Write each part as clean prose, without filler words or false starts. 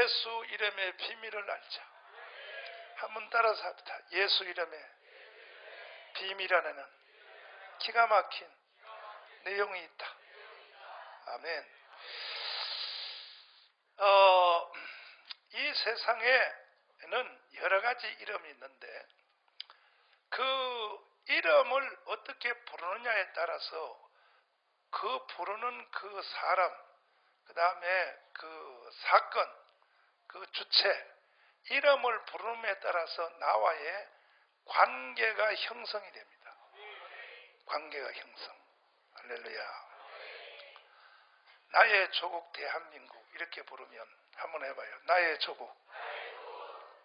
예수 이름의 비밀을 알자. 한번 따라서 합시다. 예수 이름의 비밀 안에는 기가 막힌 내용이 있다. 아멘. 이 세상에는 여러 가지 이름이 있는데 그 이름을 어떻게 부르느냐에 따라서 그 부르는 그 사람, 그 다음에 그 사건, 그 주체, 이름을 부름에 따라서 나와의 관계가 형성이 됩니다. 관계가 형성. 할렐루야. 나의 조국 대한민국 이렇게 부르면 한번 해봐요. 나의 조국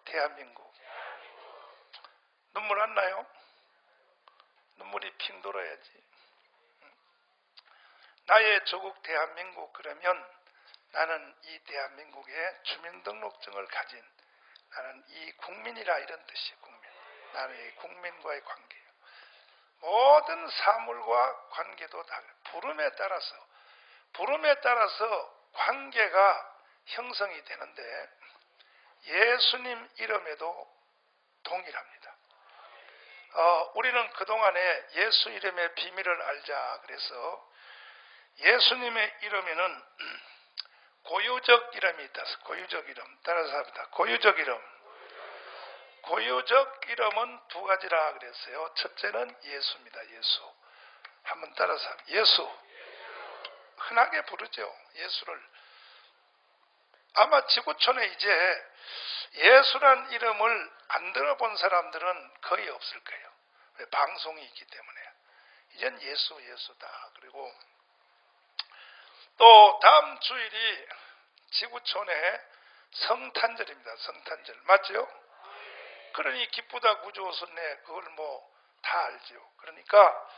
대한민국. 눈물 안 나요? 눈물이 핑 돌아야지. 나의 조국 대한민국 그러면 나는 이 대한민국의 주민등록증을 가진 나는 이 국민이라 이런 뜻이에요. 국민. 나는 이 국민과의 관계예요. 모든 사물과 관계도 달라요. 부름에 따라서 관계가 형성이 되는데 예수님 이름에도 동일합니다. 우리는 그동안에 예수 이름의 비밀을 알자 그래서 예수님의 이름에는 고유적 이름이 있다. 고유적 이름. 따라서 합니다. 고유적 이름. 고유적 이름은 두 가지라 그랬어요. 첫째는 예수입니다. 예수. 한번 따라서 합니다. 예수. 흔하게 부르죠. 예수를. 아마 지구촌에 이제 예수란 이름을 안 들어본 사람들은 거의 없을 거예요. 왜? 방송이 있기 때문에. 이젠 예수다. 그리고 또 다음 주일이 지구촌의 성탄절입니다. 성탄절. 맞죠? 그러니 기쁘다 구주오순네 그걸 뭐 다 알죠. 그러니까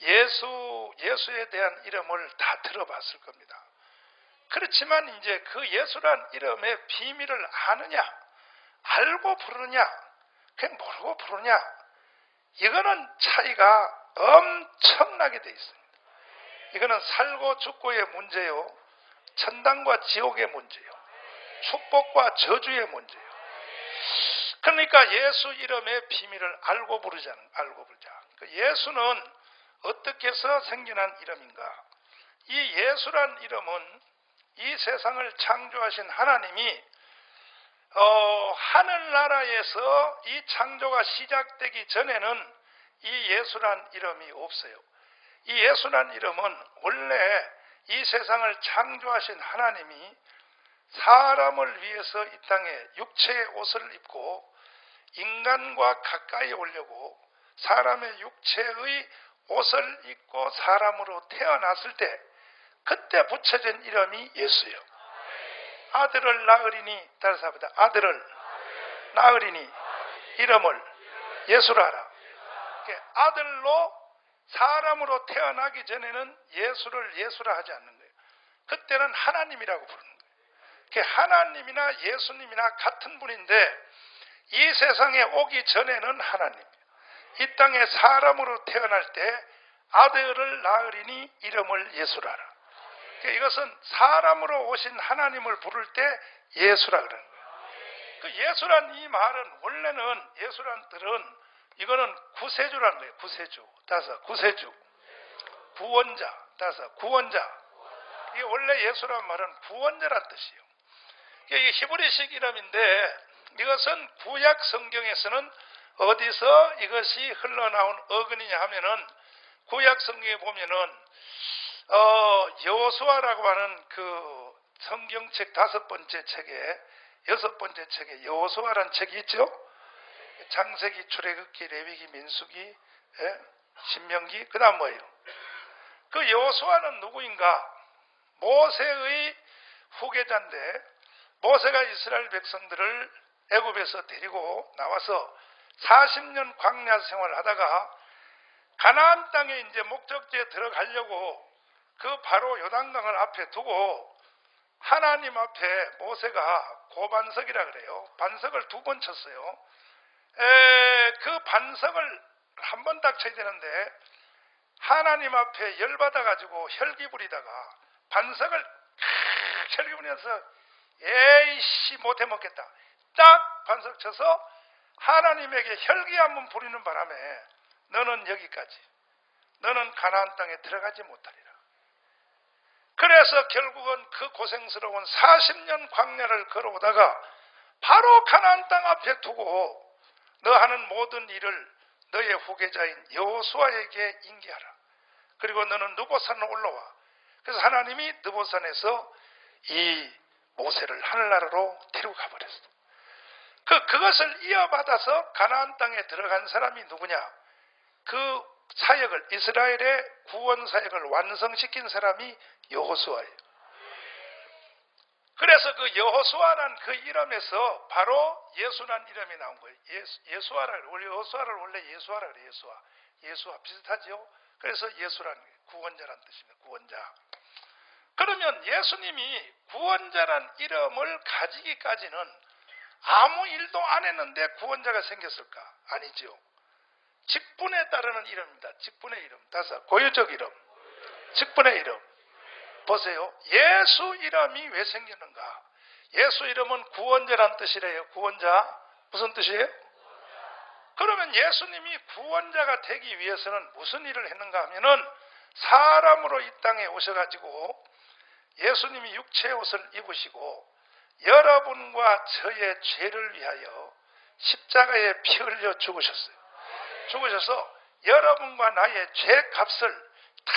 예수에 대한 이름을 다 들어봤을 겁니다. 그렇지만 이제 그 예수란 이름의 비밀을 아느냐, 알고 부르느냐, 그냥 모르고 부르느냐, 이거는 차이가 엄청나게 돼 있습니다. 이거는 살고 죽고의 문제요, 천당과 지옥의 문제요, 축복과 저주의 문제요. 그러니까 예수 이름의 비밀을 알고 부르자. 예수는 어떻게 해서 생겨난 이름인가? 이 예수란 이름은 이 세상을 창조하신 하나님이 하늘나라에서 이 창조가 시작되기 전에는 이 예수란 이름이 없어요. 이 예수란 이름은 원래 이 세상을 창조하신 하나님이 사람을 위해서 이 땅에 육체의 옷을 입고 인간과 가까이 오려고 사람의 육체의 옷을 입고 사람으로 태어났을 때 그때 붙여진 이름이 예수예요. 아들을 낳으리니, 따라서 합니다. 아들을 낳으리니 이름을 예수라 하라. 아들로 사람으로 태어나기 전에는 예수를 예수라 하지 않는 거예요. 그때는 하나님이라고 부르는 거예요. 하나님이나 예수님이나 같은 분인데 이 세상에 오기 전에는 하나님, 이 땅에 사람으로 태어날 때 아들을 낳으리니 이름을 예수라 하라. 이것은 사람으로 오신 하나님을 부를 때 예수라 그러는 거예요. 그 예수란 이 말은 원래는 예수란 뜻은 이거는 구세주라는 거예요. 구세주. 따라서 구세주. 구원자. 따라서 구원자. 이게 원래 예수란 말은 구원자란 뜻이에요. 이게 히브리식 이름인데 이것은 구약 성경에서는 어디서 이것이 흘러나온 어근이냐 하면은 구약 성경에 보면은 여호수아라고 하는 그 성경책 5번째 책에 6번째 책에 여호수아라는 책이 있죠. 창세기, 출애굽기, 레위기, 민수기, 신명기, 그 다음 뭐예요? 그 여호수아는 누구인가? 모세의 후계자인데 모세가 이스라엘 백성들을 애굽에서 데리고 나와서 40년 광야 생활을 하다가 가나안 땅에 이제 목적지에 들어가려고 그 바로 요단강을 앞에 두고 하나님 앞에 모세가 고반석이라 그래요. 반석을 2번 쳤어요. 그 반석을 한 번 딱 쳐야 되는데 하나님 앞에 열받아가지고 혈기 부리다가 반석을 혈기 부리면서 에이씨 못해 먹겠다. 딱 반석 쳐서 하나님에게 혈기 한번 부리는 바람에 너는 여기까지, 너는 가나안 땅에 들어가지 못하리라. 그래서 결국은 그 고생스러운 40년 광야를 걸어오다가 바로 가나안 땅 앞에 두고 너 하는 모든 일을 너의 후계자인 여호수아에게 인계하라. 그리고 너는 느보산으로 올라와. 그래서 하나님이 느보산에서 이 모세를 하늘나라로 데리고 가버렸어. 그것을 이어받아서 가나안 땅에 들어간 사람이 누구냐? 그 사역을, 이스라엘의 구원 사역을 완성시킨 사람이 여호수아예요. 그래서 그 여호수아란 그 이름에서 바로 예수란 이름이 나온 거예요. 여호수아를 원래 예수아라 그래요. 예수와 비슷하죠. 그래서 예수란 구원자란 뜻입니다. 구원자. 그러면 예수님이 구원자란 이름을 가지기까지는 아무 일도 안 했는데 구원자가 생겼을까? 아니죠. 직분에 따르는 이름입니다. 직분의 이름. 다섯, 고유적 이름. 직분의 이름. 보세요. 예수 이름이 왜 생기는가? 예수 이름은 구원자란 뜻이래요. 구원자. 무슨 뜻이에요? 그러면 예수님이 구원자가 되기 위해서는 무슨 일을 했는가 하면은 사람으로 이 땅에 오셔가지고 예수님이 육체의 옷을 입으시고 여러분과 저의 죄를 위하여 십자가에 피 흘려 죽으셨어요. 죽으셔서 여러분과 나의 죄값을 다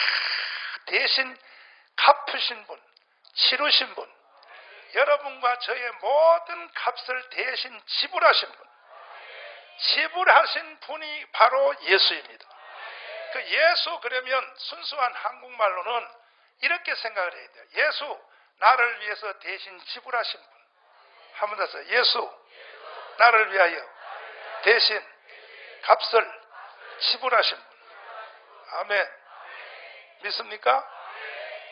대신 갚으신 분, 치르신 분, 여러분과 저의 모든 값을 대신 지불하신 분, 지불하신 분이 바로 예수입니다. 그 예수 그러면 순수한 한국말로는 이렇게 생각을 해야 돼요. 예수, 나를 위해서 대신 지불하신 분. 한 번 더 써요. 예수, 나를 위하여 대신 값을 지불하신 분. 아멘. 믿습니까?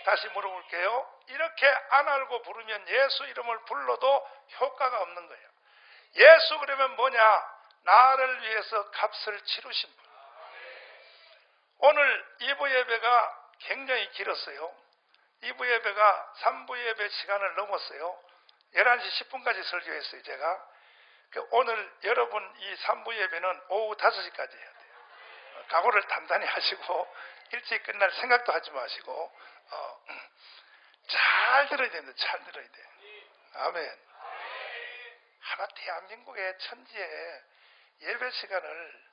다시 물어볼게요. 이렇게 안 알고 부르면 예수 이름을 불러도 효과가 없는 거예요. 예수 그러면 뭐냐? 나를 위해서 값을 치르신 분. 오늘 2부 예배가 굉장히 길었어요. 2부 예배가 3부 예배 시간을 넘었어요. 11시 10분까지 설교했어요, 제가. 오늘 여러분 이 3부 예배는 오후 5시까지 해야 돼요. 각오를 단단히 하시고 일찍 끝날 생각도 하지 마시고 잘 들어야 됩니다. 잘 들어야 돼요. 아멘. 하나 대한민국의 천지에 예배 시간을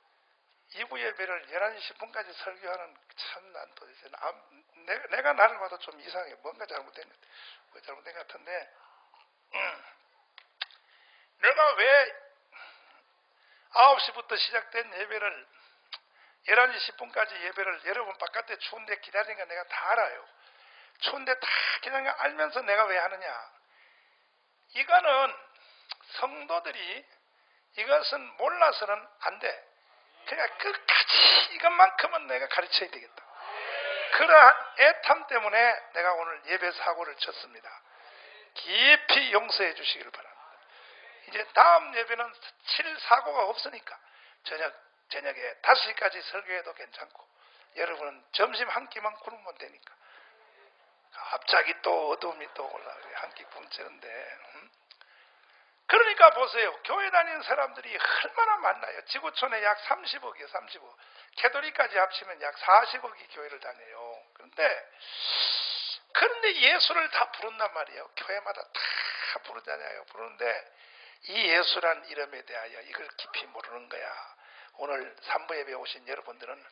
2부 예배를 11시 10분까지 설교하는 참 난 도대체 내가 나를 봐도 좀 이상해. 뭔가 잘못된 것 같은데 내가 왜 9시부터 시작된 예배를 11시 10분까지 예배를 여러분 바깥에 추운데 기다리는 거 내가 다 알아요. 추운데 다 기다리는 거 알면서 내가 왜 하느냐. 이거는 성도들이 이것은 몰라서는 안 돼. 그러니까 끝까지 이것만큼은 내가 가르쳐야 되겠다. 그러한 애탐 때문에 내가 오늘 예배 사고를 쳤습니다. 깊이 용서해 주시기를 바랍니다. 이제 다음 예배는 7 사고가 없으니까 저녁에 5시까지 설교해도 괜찮고 여러분은 점심 한 끼만 굶으면 되니까. 갑자기 또 어둠이 또 올라가요. 한 끼 굶치는데. 그러니까 보세요. 교회 다니는 사람들이 얼마나 많나요? 지구촌에 약 30억이에요. 30억. 캐톨릭까지 합치면 약 40억이 교회를 다녀요. 그런데 예수를 다 부른단 말이에요. 교회마다 다 부르잖아요. 부르는데 이 예수란 이름에 대하여 이걸 깊이 모르는 거야. 오늘 3부 예배에 오신 여러분들은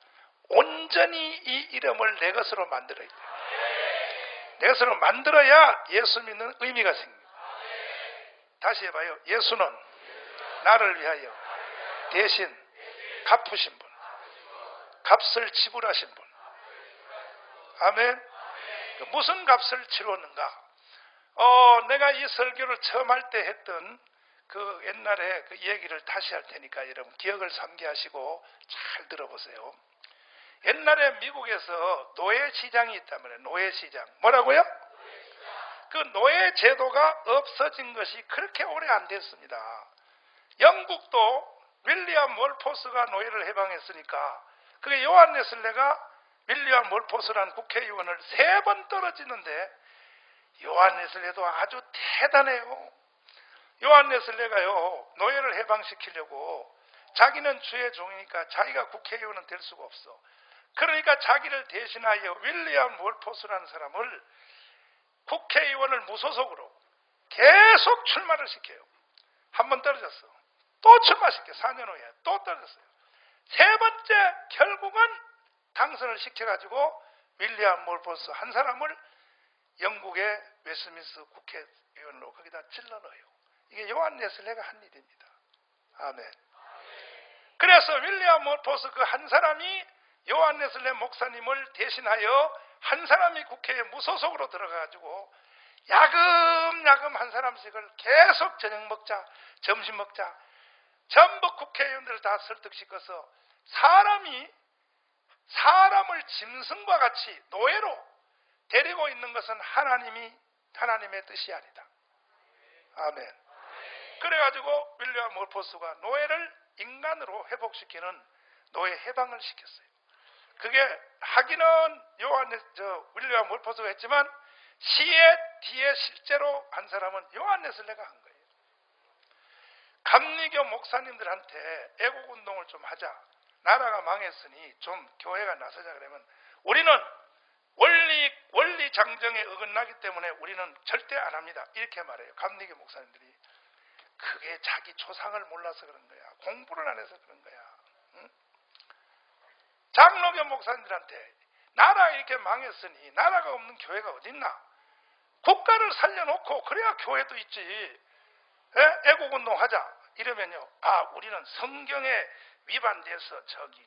온전히 이 이름을 내 것으로 만들어야 돼요. 내 것으로 만들어야 예수 믿는 의미가 생깁니다. 다시 해봐요. 예수는 나를 위하여 대신 갚으신 분, 값을 지불하신 분. 아멘. 무슨 값을 치렀는가? 내가 이 설교를 처음 할 때 했던 그 옛날에 그 얘기를 다시 할 테니까 여러분 기억을 상기하시고 잘 들어보세요. 옛날에 미국에서 노예시장이 있단 말이에요. 노예시장. 뭐라고요? 그 노예 제도가 없어진 것이 그렇게 오래 안 됐습니다. 영국도 윌리엄 월포스가 노예를 해방했으니까 그게 요한 웨슬레가 윌리엄 월포스라는 국회의원을 3번 떨어지는데 요한 웨슬레도 아주 대단해요. 요한 웨슬레가요, 노예를 해방시키려고 자기는 주의 종이니까 자기가 국회의원은 될 수가 없어. 그러니까 자기를 대신하여 윌리엄 월포스라는 사람을 국회의원을 무소속으로 계속 출마를 시켜요. 한 번 떨어졌어. 또 출마시켜. 4년 후에 또 떨어졌어요. 세 번째 결국은 당선을 시켜가지고 윌리엄 월포스 한 사람을 영국의 웨스트민스터 국회의원으로 거기다 찔러 넣어요. 이게 요한 웨슬레가 한 일입니다. 아멘. 그래서 윌리엄 월포스 그 한 사람이 요한 웨슬레 목사님을 대신하여 한 사람이 국회에 무소속으로 들어가가지고 야금야금 한 사람씩을 계속 저녁 먹자, 점심 먹자, 전부 국회의원들을 다 설득시켜서 사람을 짐승과 같이 노예로 데리고 있는 것은 하나님의 뜻이 아니다. 아멘. 그래가지고 윌리엄 월포스가 노예를 인간으로 회복시키는 노예 해방을 시켰어요. 그게 하기는 윌리엄 월포스가 했지만 시의 뒤에 실제로 한 사람은 요한 웨슬레가 한 거예요. 감리교 목사님들한테 애국운동을 좀 하자. 나라가 망했으니 좀 교회가 나서자 그러면 우리는 원리 장정에 어긋나기 때문에 우리는 절대 안 합니다. 이렇게 말해요. 감리교 목사님들이. 그게 자기 조상을 몰라서 그런 거야. 공부를 안 해서 그런 거야. 응? 장로교 목사님들한테 나라 이렇게 망했으니 나라가 없는 교회가 어딨나? 국가를 살려놓고 그래야 교회도 있지. 애국운동 하자. 이러면요. 우리는 성경에 위반돼서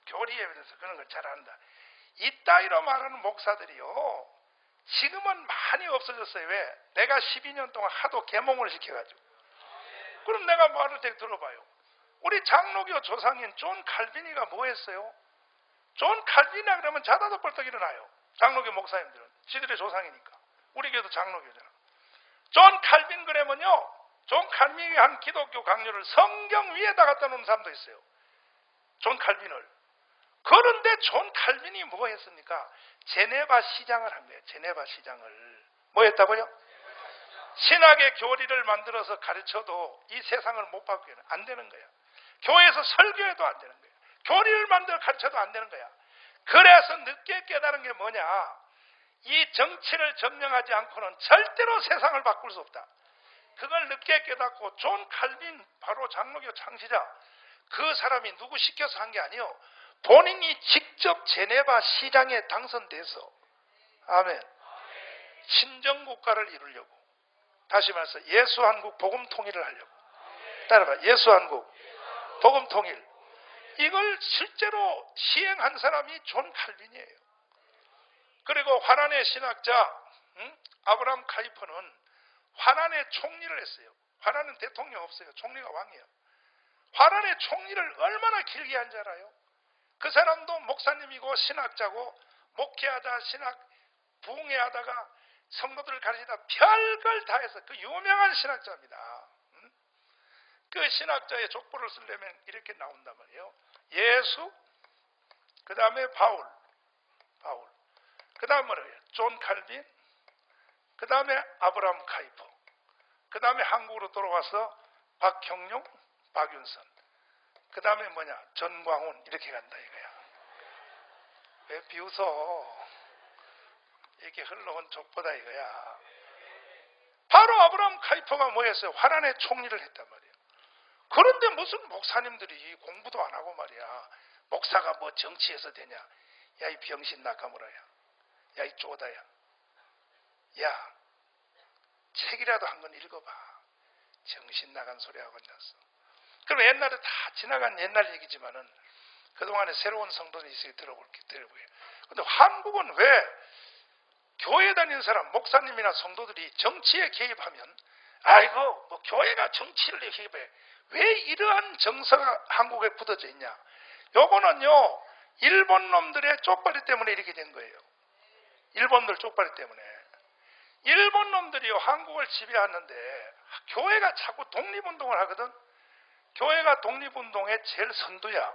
교리에 대해서 그런 걸 잘 안다. 이따위로 말하는 목사들이요. 지금은 많이 없어졌어요. 왜? 내가 12년 동안 하도 계몽을 시켜가지고. 그럼 내가 말을 되게 들어봐요. 우리 장로교 조상인 존 칼빈이가 뭐 했어요? 존 칼빈이라 그러면 자다도 벌떡 일어나요. 장로교 목사님들은. 지들의 조상이니까. 우리 교도 장로교잖아. 존 칼빈 그러면요. 존 칼빈이 한 기독교 강요를 성경 위에다 갖다 놓은 사람도 있어요. 존 칼빈을. 그런데 존 칼빈이 뭐 했습니까? 제네바 시장을 한 거예요. 제네바 시장을. 뭐 했다고요? 신학의 교리를 만들어서 가르쳐도 이 세상을 못 바꾸기는 안 되는 거야. 교회에서 설교해도 안 되는 거야. 교리를 만들어 가르쳐도 안 되는 거야. 그래서 늦게 깨달은 게 뭐냐? 이 정치를 점령하지 않고는 절대로 세상을 바꿀 수 없다. 그걸 늦게 깨닫고 존 칼빈 바로 장로교 창시자 그 사람이 누구 시켜서 한 게 아니요. 본인이 직접 제네바 시장에 당선돼서 아멘. 신정국가를 이루려고 다시 말해서 예수한국 복음 통일을 하려고 따라봐. 예수한국 복음 통일 이걸 실제로 시행한 사람이 존 칼빈이에요. 그리고 화란의 신학자 아브라함 카이퍼는 화란의 총리를 했어요. 화란은 대통령 없어요. 총리가 왕이에요. 화란의 총리를 얼마나 길게 한 줄 알아요? 그 사람도 목사님이고 신학자고 목회하다 부흥회하다가 성도들을 가르치다 별걸 다 해서 그 유명한 신학자입니다. 그 신학자의 족보를 쓰려면 이렇게 나온단 말이에요. 예수, 그 다음에 바울, 그 다음 뭐예요? 존 칼빈, 그 다음에 아브라함 카이퍼, 그 다음에 한국으로 돌아와서 박형룡, 박윤선, 그 다음에 전광훈 이렇게 간다 이거야. 왜 비웃어? 이렇게 흘러온 족보다 이거야. 바로 아브라함 카이퍼가 뭐 했어요? 화란의 총리를 했단 말이에요. 그런데 무슨 목사님들이 공부도 안 하고 말이야. 목사가 뭐 정치에서 되냐? 야, 이 병신 나카무라야. 야, 이 쪼다야. 야, 책이라도 한 권 읽어봐. 정신 나간 소리하고 앉았어. 그럼 옛날에 다 지나간 옛날 얘기지만은 그동안에 새로운 성도들이 있으니 들어보게요. 근데 한국은 왜 교회 다니는 사람, 목사님이나 성도들이 정치에 개입하면 아이고, 뭐 교회가 정치를 개입해. 왜 이러한 정서가 한국에 굳어져 있냐? 요거는요, 일본 놈들의 쪽발이 때문에 이렇게 된 거예요. 일본들 쪽발이 때문에. 일본 놈들이요, 한국을 지배하는데 교회가 자꾸 독립운동을 하거든. 교회가 독립운동의 제일 선두야.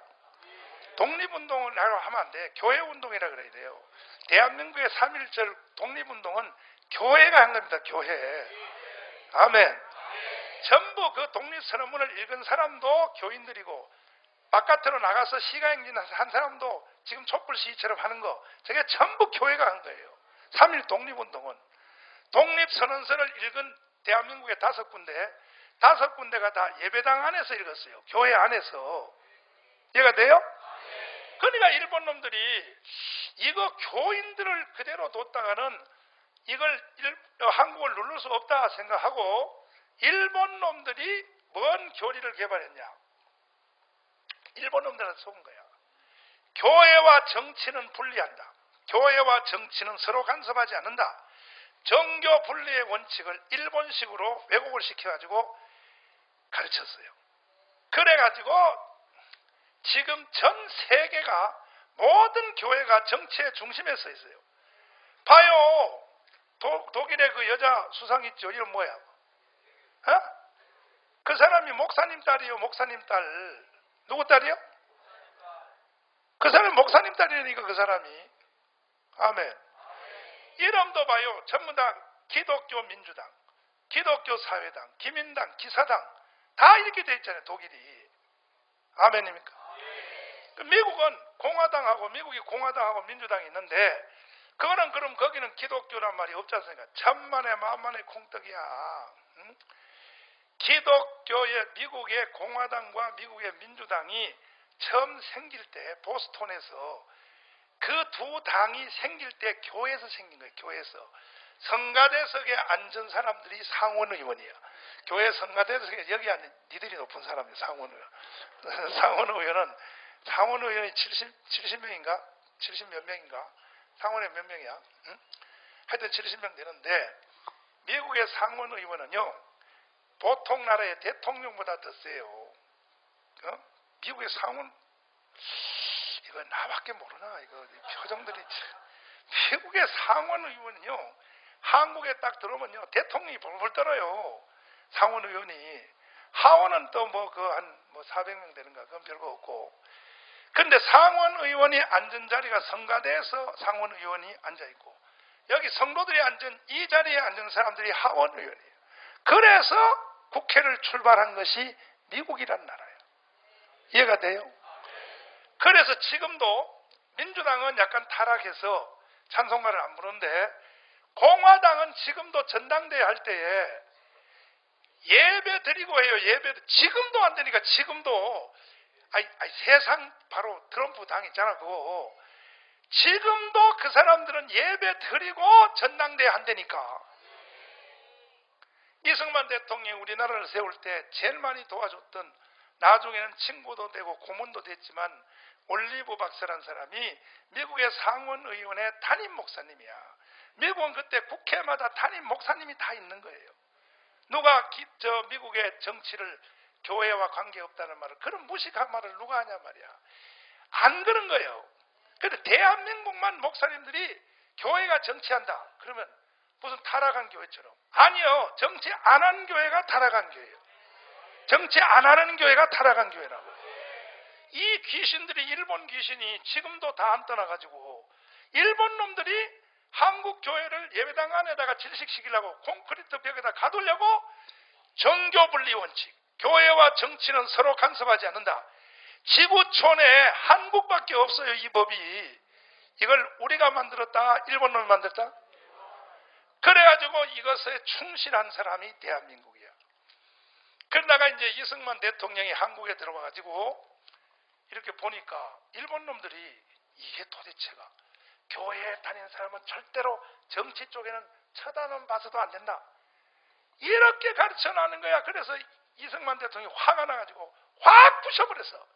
독립운동을 하면 안 돼. 교회운동이라 그래야 돼요. 대한민국의 3.1절 독립운동은 교회가 한 겁니다. 교회. 아멘. 전부 그 독립선언문을 읽은 사람도 교인들이고 바깥으로 나가서 시가행진 한 사람도 지금 촛불 시위처럼 하는 거, 저게 전부 교회가 한 거예요. 3.1 독립운동은. 독립선언서를 읽은 대한민국의 5군데가 다 예배당 안에서 읽었어요. 교회 안에서. 이해가 돼요? 그러니까 일본 놈들이 이거 교인들을 그대로 뒀다가는 이걸 한국을 누를 수 없다 생각하고 일본 놈들이 뭔 교리를 개발했냐? 일본 놈들한테 속은 거야. 교회와 정치는 분리한다. 교회와 정치는 서로 간섭하지 않는다. 정교 분리의 원칙을 일본식으로 왜곡을 시켜가지고 가르쳤어요. 그래가지고 지금 전 세계가 모든 교회가 정치의 중심에 서 있어요. 봐요. 독일의 그 여자 수상 있죠. 이름 뭐야? 어? 그 사람이 목사님 딸이요. 목사님 딸. 누구 딸이요? 그 사람이 목사님 딸이니까 그 사람이. 아멘. 이름도 봐요. 전부 다 기독교 민주당, 기독교 사회당, 기민당, 기사당 다 이렇게 돼 있잖아요. 독일이. 아멘입니까? 미국은 공화당하고 미국이 공화당하고 민주당이 있는데 그거는 그럼 거기는 기독교란 말이 없지 않습니까? 천만의 만만의 콩떡이야. 응? 기독교의 미국의 공화당과 미국의 민주당이 처음 생길 때 보스턴에서 그 두 당이 생길 때 교회에서 생긴 거예요. 교회에서. 성가대석에 앉은 사람들이 상원의원이야. 교회 성가대석에 여기 앉은 니들이 높은 사람이야. 상원의원. 상원의원이 70명인가? 70 몇 명인가? 상원에 몇 명이야? 응? 하여튼 70명 되는데 미국의 상원의원은요 보통 나라의 대통령보다 더 세요. 어? 미국의 상원 이거 나밖에 모르나? 이거 표정들이 미국의 상원의원은요 한국에 딱 들어오면요 대통령이 벌벌 떨어요. 상원의원이. 하원은 또 뭐 그 한 400명 되는가? 그건 별거 없고. 그런데 상원의원이 앉은 자리가 성가대에서 상원의원이 앉아있고 여기 성도들이 앉은 이 자리에 앉은 사람들이 하원의원이에요. 그래서 국회를 출발한 것이 미국이란 나라예요. 이해가 돼요? 그래서 지금도 민주당은 약간 타락해서 찬송가를 안 부르는데 공화당은 지금도 전당대회 할 때에 예배 드리고 해요. 예배 지금도 안 되니까 지금도 세상 바로 트럼프 당 있잖아. 그거 지금도 그 사람들은 예배 드리고 전당대회 한다니까. 이승만 대통령이 우리나라를 세울 때 제일 많이 도와줬던 나중에는 친구도 되고 고문도 됐지만 올리브 박사라는 사람이 미국의 상원의원의 담임 목사님이야. 미국은 그때 국회마다 담임 목사님이 다 있는 거예요. 누가 미국의 정치를 교회와 관계없다는 말을 그런 무식한 말을 누가 하냐 말이야. 안 그런 거예요. 그런데 대한민국만 목사님들이 교회가 정치한다. 그러면 무슨 타락한 교회처럼. 아니요. 정치 안 한 교회가 타락한 교회예요. 정치 안 하는 교회가 타락한 교회라고. 이 귀신들이 일본 귀신이 지금도 다 안 떠나가지고 일본 놈들이 한국 교회를 예배당 안에다가 질식시키려고 콘크리트 벽에다 가두려고 정교분리 원칙. 교회와 정치는 서로 간섭하지 않는다. 지구촌에 한국밖에 없어요. 이 법이. 이걸 우리가 만들었다? 일본 놈이 만들었다? 그래가지고 이것에 충실한 사람이 대한민국이야. 그러다가 이제 이승만 대통령이 한국에 들어와가지고 이렇게 보니까 일본 놈들이 이게 도대체가 교회에 다니는 사람은 절대로 정치 쪽에는 쳐다는 봐서도 안 된다. 이렇게 가르쳐 놔는 거야. 그래서 이승만 대통령이 화가 나가지고 확 부셔버렸어.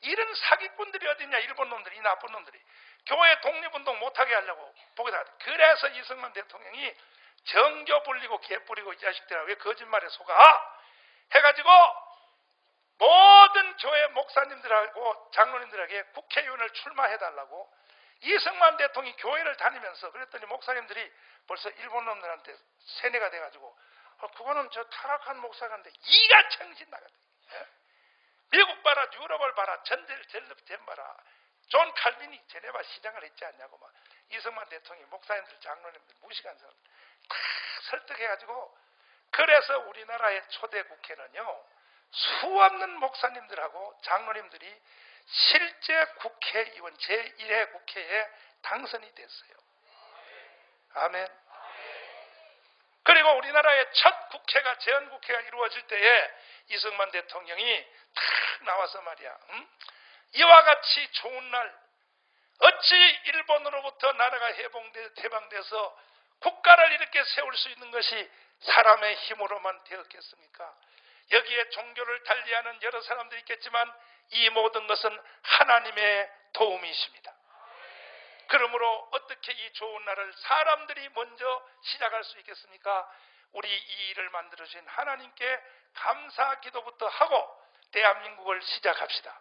이런 사기꾼들이 어딨냐. 일본 놈들이, 이 나쁜 놈들이. 교회 독립운동 못하게 하려고 보게다. 그래서 이승만 대통령이 정교 불리고 개 뿌리고 이 자식들아 왜 거짓말에 속아? 해가지고 모든 교회 목사님들하고 장로님들에게 국회의원을 출마해달라고 이승만 대통령이 교회를 다니면서 그랬더니 목사님들이 벌써 일본 놈들한테 세뇌가 돼가지고 그거는 저 타락한 목사가인데 이가 정신 나갔다. 미국 봐라, 유럽을 봐라, 젤럽 봐라. 존 칼빈이 제네바 시장을 했지 않냐고 막 이승만 대통령이 목사님들 장로님들 무식한 사람. 다 설득해가지고, 그래서 우리나라의 초대 국회는요, 수없는 목사님들하고 장로님들이 실제 국회의원 제1회 국회에 당선이 됐어요. 아멘. 그리고 우리나라의 첫 국회가 제헌국회가 이루어질 때에 이승만 대통령이 탁 나와서 말이야, 이와 같이 좋은 날 어찌 일본으로부터 나라가 해방돼서 국가를 이렇게 세울 수 있는 것이 사람의 힘으로만 되었겠습니까? 여기에 종교를 달리하는 여러 사람들이 있겠지만 이 모든 것은 하나님의 도움이십니다. 그러므로 어떻게 이 좋은 날을 사람들이 먼저 시작할 수 있겠습니까? 우리 이 일을 만들어주신 하나님께 감사 기도부터 하고 대한민국을 시작합시다.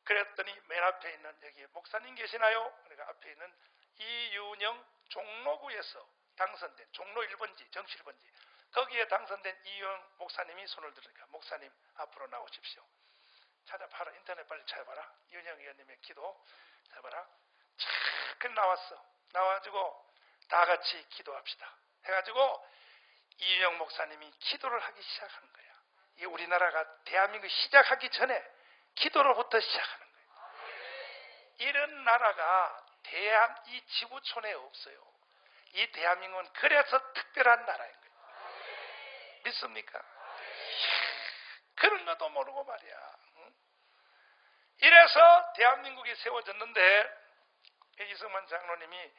그랬더니 맨 앞에 있는, 여기 목사님 계시나요? 그러니까 앞에 있는 이윤영 종로구에서 당선된, 종로 1번지, 정치 1번지, 거기에 당선된 이윤영 목사님이 손을 들으니까, 목사님 앞으로 나오십시오. 찾아봐라, 인터넷 빨리 찾아봐라. 이윤영 의원님의 기도 찾아봐라. 쫙 나왔어. 나와가지고 다 같이 기도합시다 해가지고 이윤영 목사님이 기도를 하기 시작하는 거야. 이 우리나라가 대한민국 시작하기 전에 기도로부터 시작하는 거예요. 이런 나라가 이 지구촌에 없어요. 이 대한민국은 그래서 특별한 나라인 거예요. 믿습니까? 그런 것도 모르고 말이야. 이래서 대한민국이 세워졌는데, 이승만 장로님이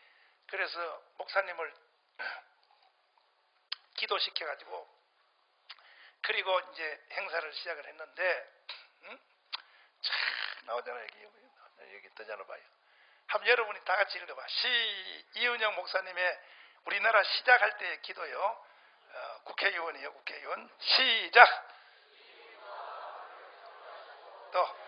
그래서 목사님을 기도시켜가지고, 그리고 이제 행사를 시작을 했는데, 참 나오잖아. 여기 뜨잖아 봐요. 한번 여러분이 다 같이 읽어봐. 이은영 목사님의 우리나라 시작할 때의 기도요. 국회의원이에요. 국회의원. 시작. 또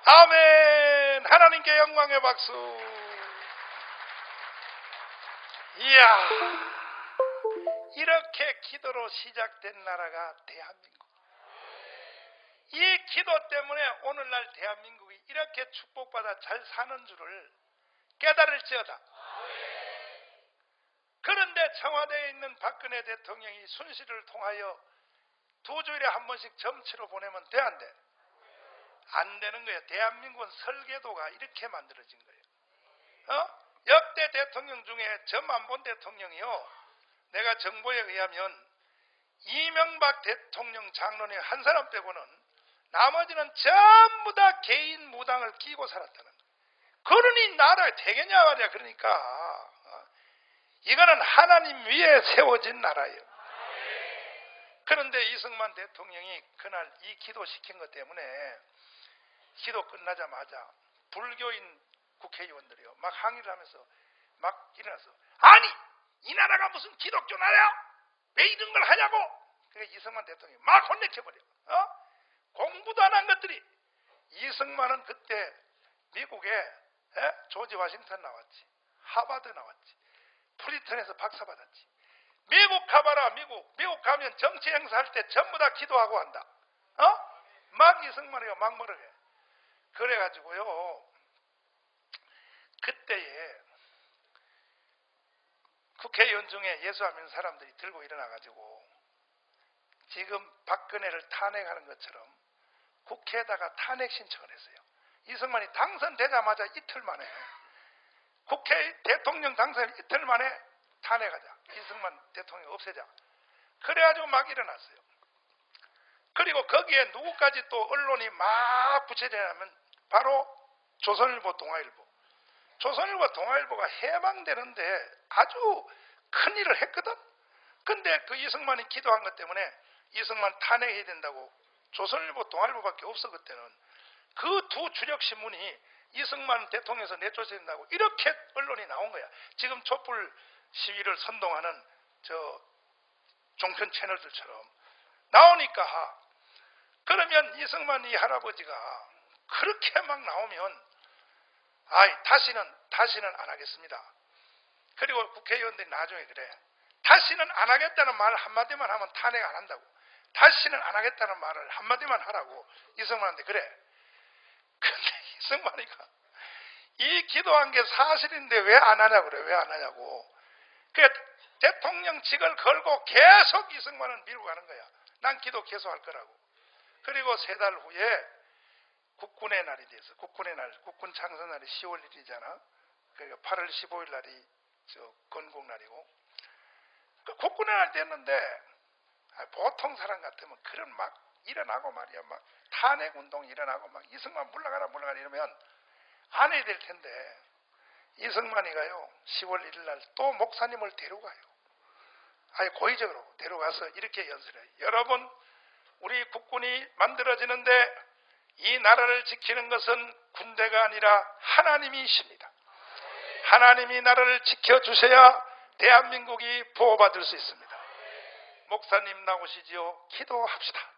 아멘. 하나님께 영광의 박수. 이야, 이렇게 기도로 시작된 나라가 대한민국. 이 기도 때문에 오늘날 대한민국이 이렇게 축복받아 잘 사는 줄을 깨달을지어다. 그런데 청와대에 있는 박근혜 대통령이 순실을 통하여 두 주일에 한 번씩 점치러 보내면 돼, 안 돼? 안 되는 거예요. 대한민국은 설계도가 이렇게 만들어진 거예요. 역대 대통령 중에 점 안 본 대통령이요, 내가 정보에 의하면 이명박 대통령 장로님 한 사람 빼고는 나머지는 전부 다 개인 무당을 끼고 살았다는 거예요. 그러니 나라가 되겠냐 말이야. 그러니까 이거는 하나님 위에 세워진 나라예요. 그런데 이승만 대통령이 그날 이 기도 시킨 것 때문에 기도 끝나자마자 불교인 국회의원들이요 막 항의를 하면서 막 일어나서, 아니 이 나라가 무슨 기독교 나라야? 왜 이런 걸 하냐고. 그래 이승만 대통령이 막 혼내켜버려. 공부도 안 한 것들이. 이승만은 그때 미국에 조지 워싱턴 나왔지, 하버드 나왔지, 프리턴에서 박사 받았지. 미국 가봐라. 미국 가면 정치 행사할 때 전부 다 기도하고 한다. 막 이승만이가 막 뭐라 해. 그래가지고요 그때에 국회의원 중에 예수 안 믿는 사람들이 들고 일어나가지고 지금 박근혜를 탄핵하는 것처럼 국회에다가 탄핵 신청을 했어요. 이승만이 당선되자마자 이틀 만에, 국회 대통령 당선 이틀 만에 탄핵하자, 이승만 대통령 없애자. 그래가지고 막 일어났어요. 그리고 거기에 누구까지 또 언론이 막 부채되냐면 바로 조선일보, 동아일보. 조선일보, 동아일보가 해방되는데 아주 큰 일을 했거든. 근데 그 이승만이 기도한 것 때문에 이승만 탄핵해야 된다고 조선일보, 동아일보밖에 없어. 그때는 그 두 주력 신문이 이승만 대통령에서 내쫓아야 된다고 이렇게 언론이 나온 거야. 지금 촛불 시위를 선동하는 저 종편 채널들처럼 나오니까, 그러면 이승만 이 할아버지가 그렇게 막 나오면 다시는 안 하겠습니다. 그리고 국회의원들이 나중에 그래, 다시는 안 하겠다는 말 한마디만 하면 탄핵 안 한다고, 다시는 안 하겠다는 말을 한마디만 하라고 이승만한테 그래. 근데 이승만이가 이 기도한 게 사실인데 왜 안 하냐고 그래. 왜 안 하냐고. 그 대통령직을 걸고 계속 이승만은 밀고 가는 거야. 난 기도 계속 할 거라고. 그리고 3달 후에 국군의 날이 돼서, 국군의 날, 국군 창설날이 10월 1일이잖아. 그러니까 8월 15일 날이 건국날이고, 그 국군의 날 됐는데 보통 사람 같으면 그런 막 일어나고 말이야, 막 탄핵 운동 일어나고 막 이승만 물러가라 이러면 안 해야 될 텐데, 이승만이가요 10월 1일 날 또 목사님을 데려가요. 고의적으로 데려가서 이렇게 연설해요. 여러분, 우리 국군이 만들어지는데 이 나라를 지키는 것은 군대가 아니라 하나님이십니다. 하나님이 나라를 지켜주셔야 대한민국이 보호받을 수 있습니다. 목사님 나오시지요. 기도합시다.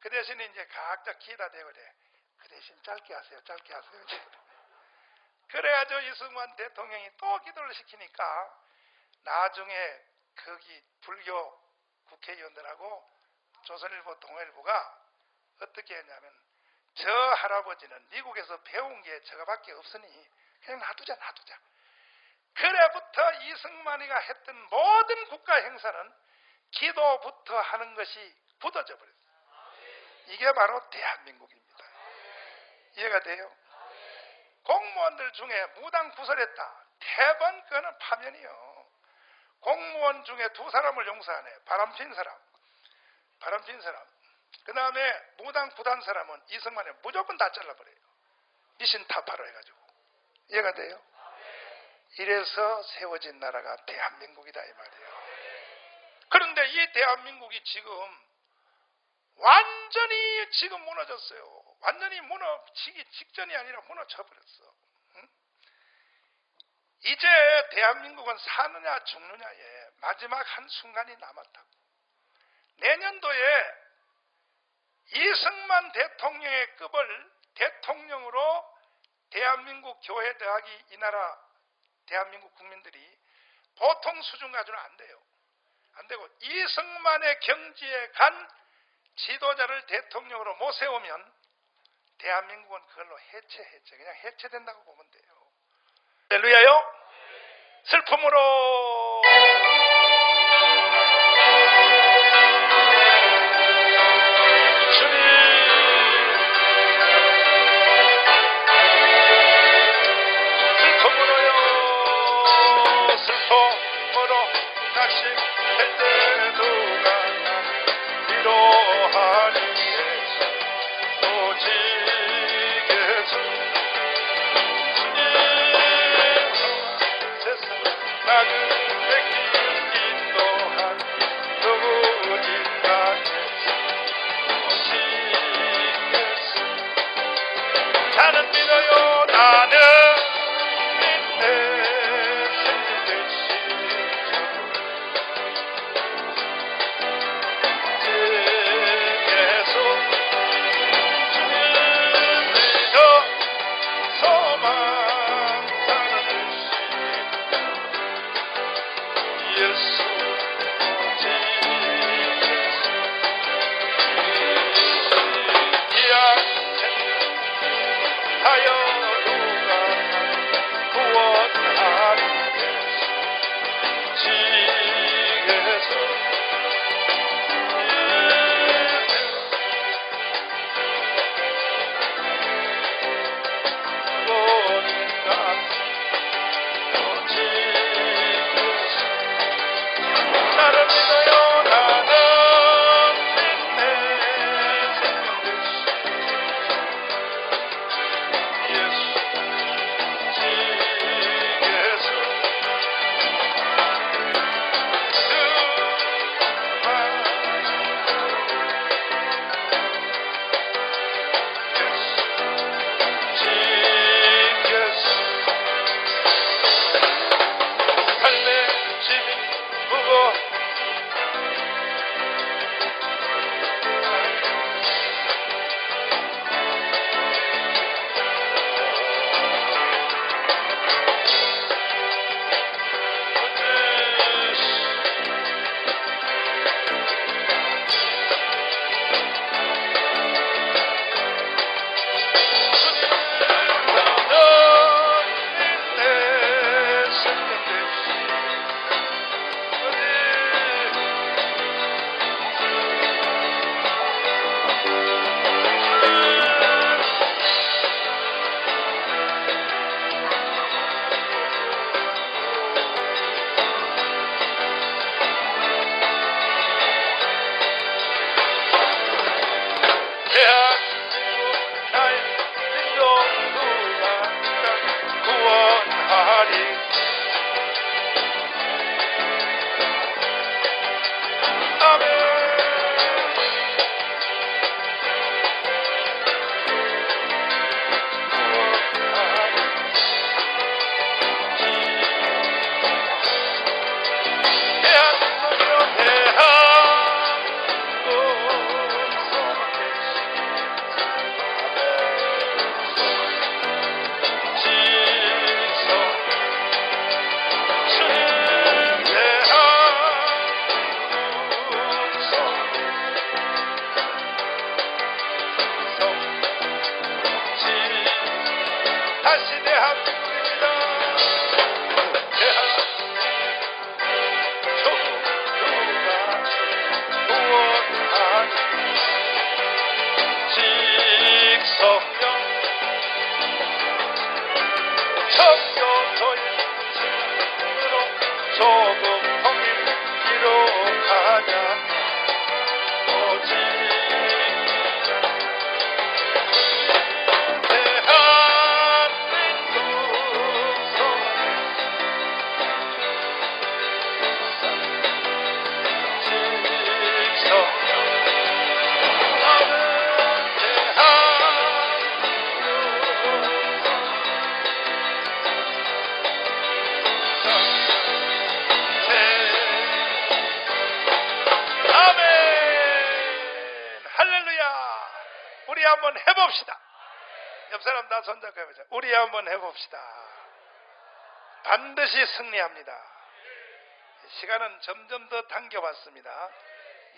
그 대신에 이제 각자 기다 대고 그래. 그 대신 짧게 하세요. 그래가지고 이승만 대통령이 또 기도를 시키니까 나중에 거기 불교 국회의원들하고 조선일보, 동아일보가 어떻게 했냐면, 저 할아버지는 미국에서 배운 게 저거밖에 없으니 그냥 놔두자. 그래부터 이승만이가 했던 모든 국가 행사는 기도부터 하는 것이 굳어져 버렸어요. 이게 바로 대한민국입니다. 이해가 돼요? 공무원들 중에 무당 구설했다. 대번 그거는 파면이요. 공무원 중에 2사람을 용서하네. 바람핀 사람. 그 다음에 무당 9단 사람은 이승만이 무조건 다 잘라버려요. 미신 타파로 해가지고. 이해가 돼요? 이래서 세워진 나라가 대한민국이다 이 말이에요. 그런데 이 대한민국이 지금 완전히 지금 무너졌어요. 완전히 무너지기 직전이 아니라 무너져버렸어. 응? 이제 대한민국은 사느냐 죽느냐의 마지막 한순간이 남았다고. 내년도에 이승만 대통령의 급을 대통령으로 대한민국 교회 대학이 이 나라 대한민국 국민들이 보통 수준 가지고는 안 돼요. 안 되고 이승만의 경지에 간 지도자를 대통령으로 못 세우면 대한민국은 그걸로 그냥 해체된다고 보면 돼요. 할렐루야요. 슬픔으로 나는 믿어요. 나는 믿네. 생명 되신 주께서 주님 믿어 소망 사는 되신 예수 하여 누가 구원하리 지에서 구원가 지에서 나를 믿어요. 나는 믿네. 생명 되신 예수 지에서 삶의 짐이 무거워 대한민국 나의 민족 누가 구원하리 아멘 구원하리 대한민국이여 대한민국 다시 대한민국입니다. 대한민국 누가 구원하리 직성령 청교도의 힘으로 조국 통일 기록하자 오직 대한민국 직성령 나는 아멘 할렐루야. 우리 한번 해봅시다. 옆 사람 다 손잡고 해보자. 우리 한번 해봅시다. 반드시 승리합니다. 시간은 점점 더 당겨왔습니다.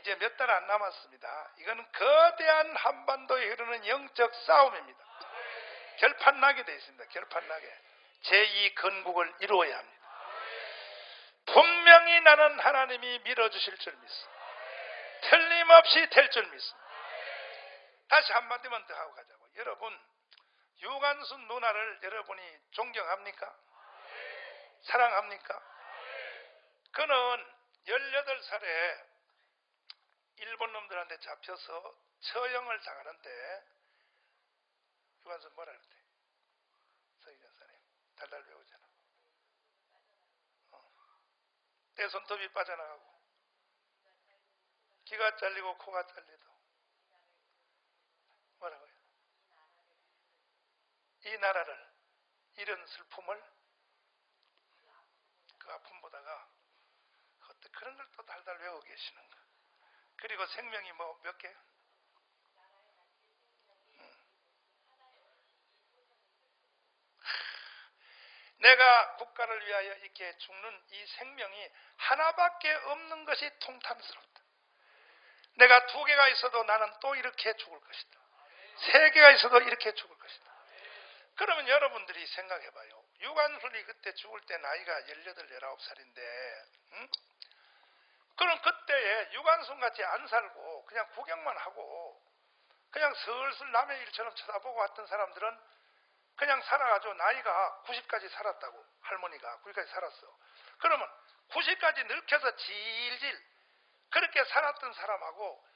이제 몇 달 안 남았습니다. 이거는 거대한 한반도에 흐르는 영적 싸움입니다. 결판 나게 되어 있습니다. 결판 나게. 제2 건국을 이루어야 합니다. 분명히 나는 하나님이 밀어주실 줄 믿습니다. 틀림없이 될 줄 믿습니다. 다시 한마디만 더 하고 가자고. 여러분, 유관순 누나를 여러분이 존경합니까? 사랑합니까? 그는 18살에 일본 놈들한테 잡혀서 처형을 당하는데 유관순 뭐라 그랬대? 달달 외우잖아. 내 손톱이 빠져나가고 귀가 잘리고 코가 잘려도 뭐라고요? 이 나라를 이런 슬픔을 그 아픔보다가 어떤 그런 걸 또 달달 외우고 계시는 거. 그리고 생명이 뭐 몇 개? 내가 국가를 위하여 이렇게 죽는 이 생명이 하나밖에 없는 것이 통탄스럽다. 내가 2개가 있어도 나는 또 이렇게 죽을 것이다. 3개가 있어도 이렇게 죽을 것이다. 그러면 여러분들이 생각해봐요. 유관순이 그때 죽을 때 나이가 18, 19살인데 그럼 그때에 유관순같이 안 살고 그냥 구경만 하고 그냥 슬슬 남의 일처럼 쳐다보고 왔던 사람들은 그냥 살아가지고 나이가 90까지 살았다고. 할머니가 90까지 살았어. 그러면 90까지 늙혀서 질질 그렇게 살았던 사람하고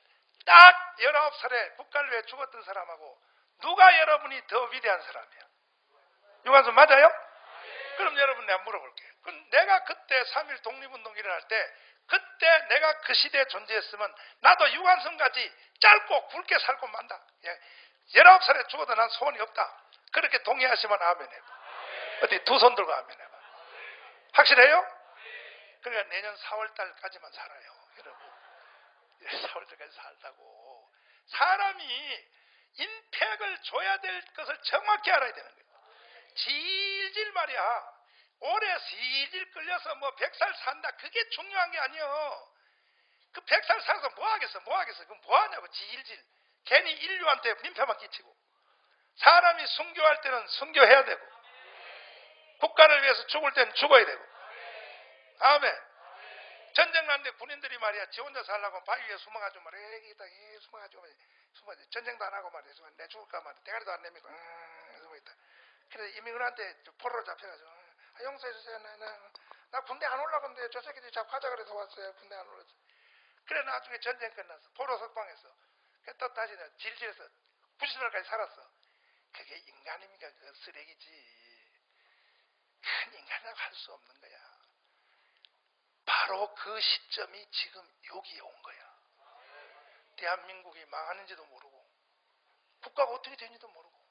딱 19살에 국가를 위해 죽었던 사람하고 누가 여러분이 더 위대한 사람이야? 유관순 맞아요? 그럼 여러분 내가 물어볼게요. 그럼 내가 그때 3.1 독립운동 일어날 때 그때 내가 그 시대에 존재했으면 나도 유관순같이 짧고 굵게 살고 만다. 19살에 죽어도 난 소원이 없다. 그렇게 동의하시면 아멘 해봐. 어디 두 손 들고 아멘 해봐. 확실해요? 그러니까 내년 4월달까지만 살아요. 여러분 4월달까지 살다고. 사람이 인택을 줘야 될 것을 정확히 알아야 되는 거예요. 질질 말이야. 오래 질질 끌려서 뭐 100살 산다 그게 중요한 게 아니요. 그 100살 살아서 뭐 하겠어. 그럼 뭐 하냐고. 질질 괜히 인류한테 민폐만 끼치고. 사람이 순교할 때는 순교해야 되고 국가를 위해서 죽을 때는 죽어야 되고. 아멘. 전쟁 났는데 군인들이 말이야 지 혼자 살려고 바위 위에 숨어가지고 말이야 숨어가지고 전쟁도 안 하고 말이야 내 죽을까 말이야 대가리도 안 내밀고 숨어있다. 그래서 이민군한테 포로로 잡혀가지고 용서해주세요. 나 군대 안 올라갔는데 저 새끼들이 자꾸 하자 그래서 왔어요. 군대 안 올라갔어. 그래 나중에 전쟁 끝났어. 포로 석방했어. 또 다시 질질해서 90살까지 살았어. 그게 인간입니까? 그 쓰레기지. 큰 인간이라고 할 수 없는 거야. 바로 그 시점이 지금 여기에 온 거야. 대한민국이 망하는지도 모르고 국가가 어떻게 되는지도 모르고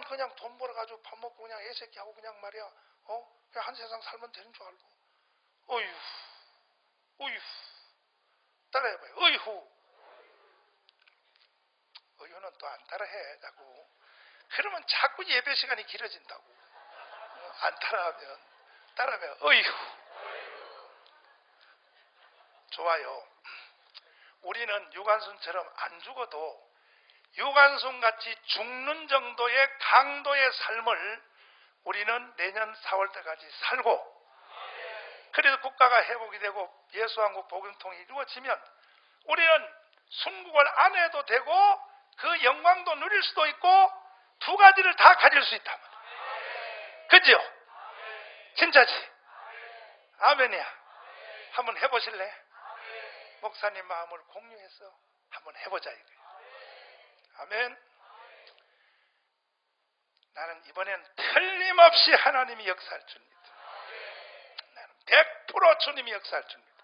그냥 돈 벌어가지고 밥 먹고 그냥 애새끼하고 그냥 말이야 그냥 한 세상 살면 되는 줄 알고 어휴 따라해봐요. 어휴는 또 안 따라해 자꾸. 그러면 자꾸 예배 시간이 길어진다고. 안 따라하면 어휴. 좋아요. 우리는 유관순처럼 안 죽어도 유관순같이 죽는 정도의 강도의 삶을 우리는 내년 4월 때까지 살고 그래서 국가가 회복이 되고 예수왕국 복음통이 이루어지면 우리는 순국을 안 해도 되고 그 영광도 누릴 수도 있고 2가지를 다 가질 수 있다. 그죠? 진짜지? 아멘이야. 한번 해보실래? 목사님 마음을 공유해서 한번 해보자 이거예요. 아멘. 나는 이번엔 틀림없이 하나님이 역사할 줄 믿어. 나는 100% 주님이 역사할 줄 믿어.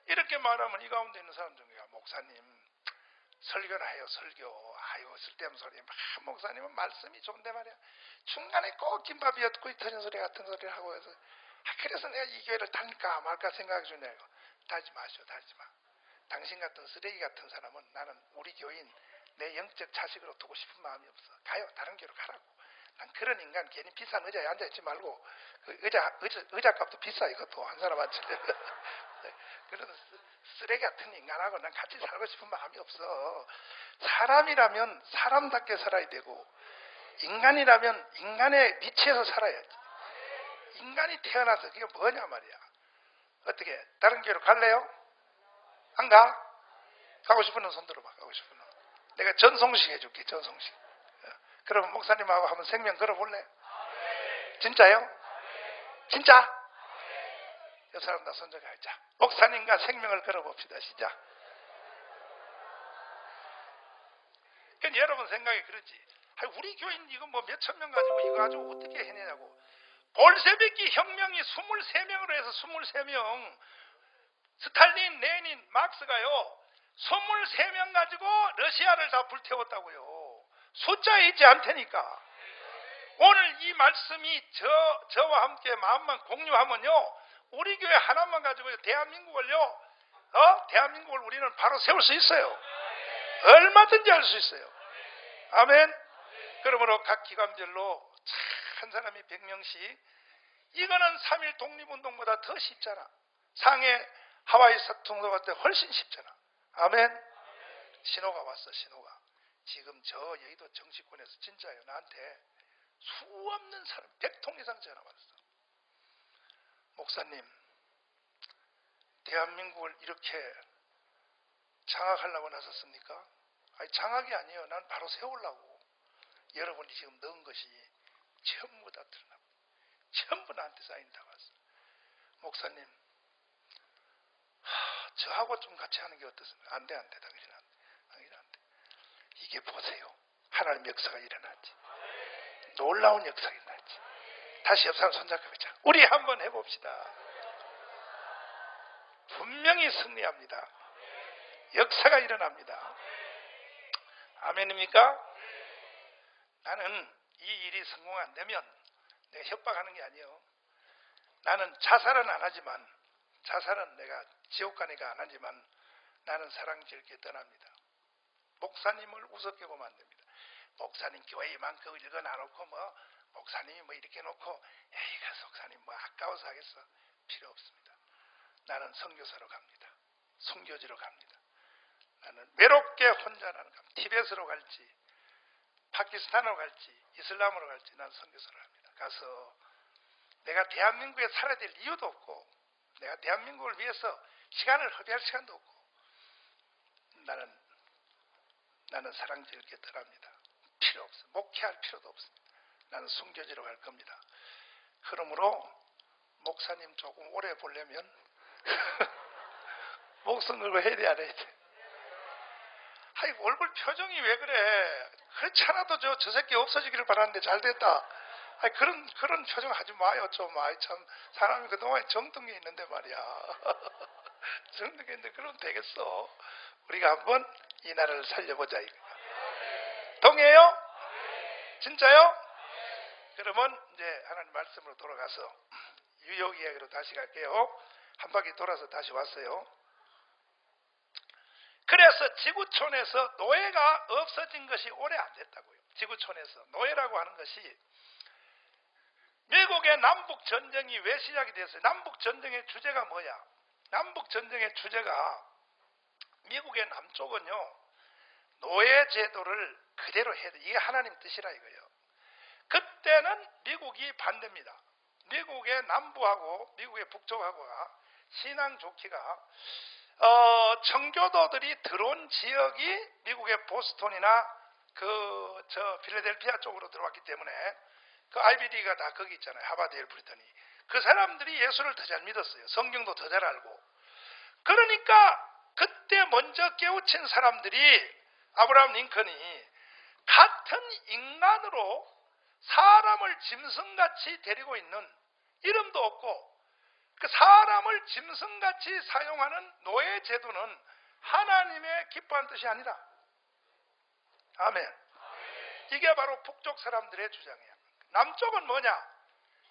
이렇게 말하면 이 가운데 있는 사람 중에 목사님 설교나 해요. 설교. 아이고 쓸데없는 소리. 목사님은 말씀이 좋은데 말이야. 중간에 꼭 김밥이 엿고 있는 소리 같은 소리를 하고 해서 그래서 내가 이 교회를 다닐까 말까 생각이 주냐고. 달지 마시오. 달지 마. 당신 같은 쓰레기 같은 사람은 나는 우리 교인 내 영적 자식으로 두고 싶은 마음이 없어. 가요. 다른 교회로 가라고. 난 그런 인간 괜히 비싼 의자에 앉아있지 말고 그 의자 값도 비싸 이것도 한 사람 앉지. 그런 쓰레기 같은 인간하고 난 같이 살고 싶은 마음이 없어. 사람이라면 사람답게 살아야 되고 인간이라면 인간의 위치에서 살아야지. 인간이 태어나서 그게 뭐냐 말이야. 어떻게 다른 교회로 갈래요? 안 가? 가고 싶은 놈 손 들어봐. 가고 싶은 놈. 내가 전송식 해줄게. 전송식. 그러면 목사님하고 한번 생명 걸어볼래? 진짜요? 진짜? 이 사람 다 손잡아 하자. 목사님과 생명을 걸어봅시다. 시작. 그러니까 여러분 생각이 그러지. 우리 교인 이거 뭐 몇천 명 가지고 이거 가지고 어떻게 해내냐고. 볼셰비키 혁명이 23명으로 해서 23명. 스탈린, 레닌, 막스가요 23명 가지고 러시아를 다 불태웠다고요. 숫자에 있지 않다니까. 오늘 이 말씀이 저와 함께 마음만 공유하면요, 우리 교회 하나만 가지고 대한민국을요, 대한민국을 우리는 바로 세울 수 있어요. 얼마든지 할 수 있어요. 아멘. 그러므로 각 기관별로 한 사람이 100명씩, 이거는 3.1 독립운동보다 더 쉽잖아. 상해 하와이 사통도 같을 때 훨씬 쉽잖아. 아멘. 신호가 왔어. 신호가. 지금 저 여의도 정치권에서 진짜요, 나한테 수없는 사람 100통 이상 전화 왔어. 목사님, 대한민국을 이렇게 장악하려고 나섰습니까? 아니, 장악이 아니에요. 난 바로 세우려고. 여러분이 지금 넣은 것이 전부 다 드러납니다. 전부 나한테 사인 다 왔어. 목사님, 저하고 좀 같이 하는 게 어떻습니까? 안 돼. 당신 안 돼. 이게 보세요. 하나님 역사가 일어났지. 놀라운 역사가 일어났지. 다시 옆 사람 손잡고자. 우리 한번 해봅시다. 분명히 승리합니다. 역사가 일어납니다. 아멘입니까? 나는 이 일이 성공 안 되면 내가 협박하는 게 아니에요. 나는 자살은 안 하지만, 자살은 내가 지옥 가니까 안 하지만, 나는 사랑스럽게 떠납니다. 목사님을 우습게 보면 안 됩니다. 목사님 교회 이만큼 읽어 놔놓고 목사님이 이렇게 해놓고 에이가 목사님 아까워서 하겠어. 필요 없습니다. 나는 선교사로 갑니다. 선교지로 갑니다. 나는 외롭게 혼자 나는 갑니다. 티벳으로 갈지 파키스탄으로 갈지 이슬람으로 갈지 나는 선교사로 갑니다. 가서 내가 대한민국에 살아야 될 이유도 없고, 내가 대한민국을 위해서 시간을 허비할 시간도 없고, 나는 사랑스럽게 떠납니다. 필요 없어. 목회할 필요도 없습니다. 나는 순교지로 갈 겁니다. 그러므로 목사님 조금 오래 보려면 목숨 걸고 해야 돼, 안 해야 돼? 아이, 얼굴 표정이 왜 그래? 그렇지 않아도 저 새끼 없어지기를 바라는데 잘 됐다. 아이, 그런 표정 하지 마요, 좀. 아이, 참, 사람이 그동안 정등에 있는데 말이야. 정등에 있는데 그럼 되겠어. 우리가 한번 이 나라를 살려보자, 이거야. 동의해요? 진짜요? 그러면 이제 하나님 말씀으로 돌아가서 유혹 이야기로 다시 갈게요. 한 바퀴 돌아서 다시 왔어요. 그래서 지구촌에서 노예가 없어진 것이 오래 안 됐다고요. 지구촌에서 노예라고 하는 것이, 미국의 남북전쟁이 왜 시작이 됐어요? 남북전쟁의 주제가 뭐야? 남북전쟁의 주제가 미국의 남쪽은요, 노예 제도를 그대로 해야 돼. 이게 하나님 뜻이라 이거예요. 그때는 미국이 반대입니다. 미국의 남부하고 미국의 북쪽하고가 신앙 좋기가, 청교도들이 들어온 지역이 미국의 보스턴이나 필라델피아 쪽으로 들어왔기 때문에, 그 아이비리가 다 거기 있잖아요. 하버드, 옐, 프리턴이. 그 사람들이 예수를 더 잘 믿었어요. 성경도 더 잘 알고. 그러니까 그때 먼저 깨우친 사람들이, 아브라함 링컨이 같은 인간으로 사람을 짐승같이 데리고 있는, 이름도 없고 그 사람을 짐승같이 사용하는 노예 제도는 하나님의 기뻐한 뜻이 아니다. 아멘. 이게 바로 북쪽 사람들의 주장이에요. 남쪽은 뭐냐?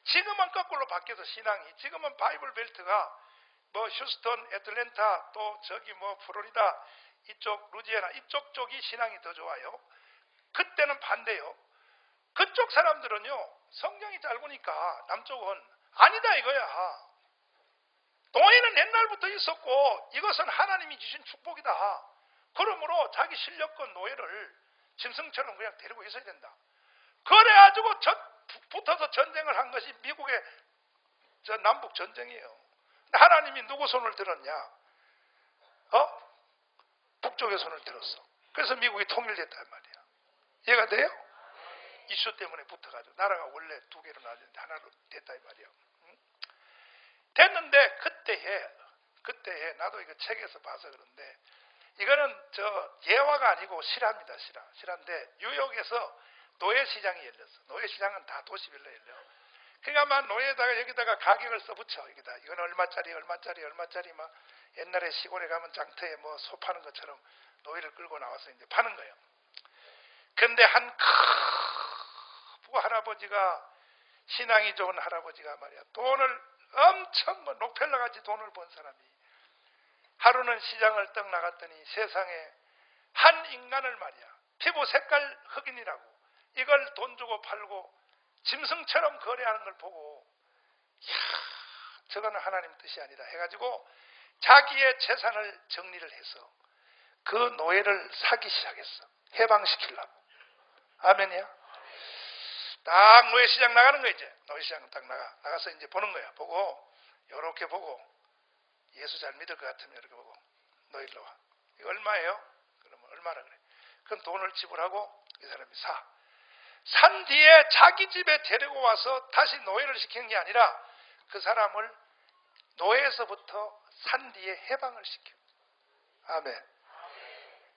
지금은 거꾸로 바뀌어서 신앙이, 지금은 바이블 벨트가 휴스턴, 애틀랜타, 또 플로리다 이쪽, 루지애나 이쪽 쪽이 신앙이 더 좋아요. 그때는 반대요. 그쪽 사람들은요, 성경이 짧으니까 남쪽은 아니다 이거야. 노예는 옛날부터 있었고 이것은 하나님이 주신 축복이다. 그러므로 자기 실력권 노예를 짐승처럼 그냥 데리고 있어야 된다. 그래가지고 붙어서 전쟁을 한 것이 미국의 남북 전쟁이에요. 하나님이 누구 손을 들었냐? 북쪽의 손을 들었어. 그래서 미국이 통일됐단 말이야. 이해가 돼요? 이슈 때문에 붙어가지고 나라가 원래 두 개로 나뉘는데 하나로 됐다 이 말이야. 응? 됐는데 그때에 나도 이거 책에서 봐서 그런데, 이거는 예화가 아니고 실화입니다. 실화인데 뉴욕에서 노예시장이 열렸어. 노예시장은 다 도시별로 열려. 그러니까 막 노예에다가 여기다가 가격을 써붙여. 여기다 이건 얼마짜리 막 옛날에 시골에 가면 장터에 뭐 소 파는 것처럼 노예를 끌고 나와서 이제 파는 거예요. 그런데 한 크고 할아버지가, 신앙이 좋은 할아버지가 말이야, 돈을 엄청 뭐 록펠러 같이 돈을 번 사람이 하루는 시장을 떡 나갔더니 세상에 한 인간을 말이야, 피부 색깔 흑인이라고 이걸 돈 주고 팔고 짐승처럼 거래하는 걸 보고, 이야, 저거는 하나님 뜻이 아니다 해가지고 자기의 재산을 정리를 해서 그 노예를 사기 시작했어. 해방시키려고. 아멘이야? 딱 노예시장 나가는 거야. 이제 노예시장 딱 나가서 이제 보는 거야. 보고 요렇게 보고, 예수 잘 믿을 것 같으면 이렇게 보고, 너 일로 와. 이거 얼마예요? 그러면 얼마라 그래. 그럼 돈을 지불하고 이 사람이 산 뒤에 자기 집에 데리고 와서 다시 노예를 시키는 게 아니라 그 사람을 노예에서부터 산 뒤에 해방을 시켜. 아멘.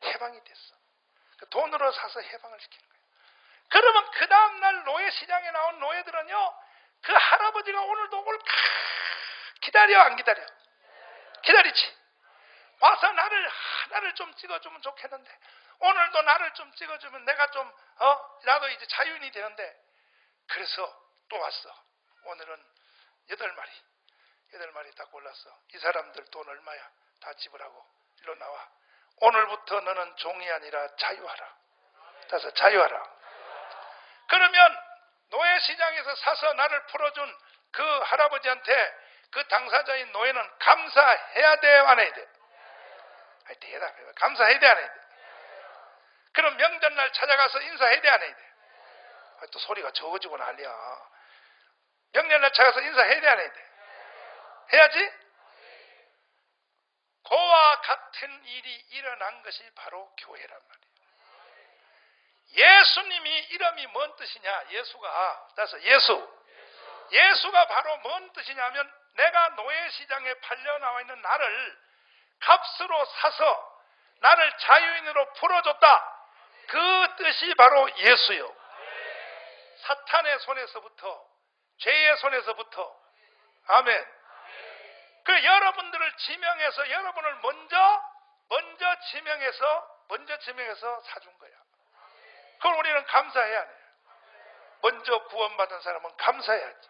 해방이 됐어. 그 돈으로 사서 해방을 시키는 거예요. 그러면 그 다음날 노예시장에 나온 노예들은요, 그 할아버지가 오늘도 올까 기다려, 안 기다려? 기다리지. 와서 나를 좀 찍어주면 좋겠는데, 오늘도 나를 좀 찍어주면 내가 좀 나도 이제 자유인이 되는데. 그래서 또 왔어. 오늘은 8마리 딱 골랐어. 이 사람들 돈 얼마야? 다 지불하고 일로 나와. 오늘부터 너는 종이 아니라 자유하라. 따라서 자유하라. 그러면 노예시장에서 사서 나를 풀어준 그 할아버지한테 그 당사자인 노예는 감사해야 돼, 안 해야 돼? 대답해. 감사해야 돼, 안 해야 돼? 그럼 명절날 찾아가서 인사해야 돼, 안 해야 돼? 또 소리가 적어지고 난리야. 명절날 찾아가서 인사해야 돼, 안 해야 돼? 해야지? 그와 같은 일이 일어난 것이 바로 교회란 말이에요. 예수님이 이름이 뭔 뜻이냐? 예수가 바로 뭔 뜻이냐면, 내가 노예시장에 팔려 나와 있는 나를 값으로 사서 나를 자유인으로 풀어줬다. 그 뜻이 바로 예수요. 사탄의 손에서부터, 죄의 손에서부터. 아멘. 그 여러분들을 지명해서, 여러분을 먼저 지명해서 사준 거야. 그걸 우리는 감사해야 해. 먼저 구원받은 사람은 감사해야지.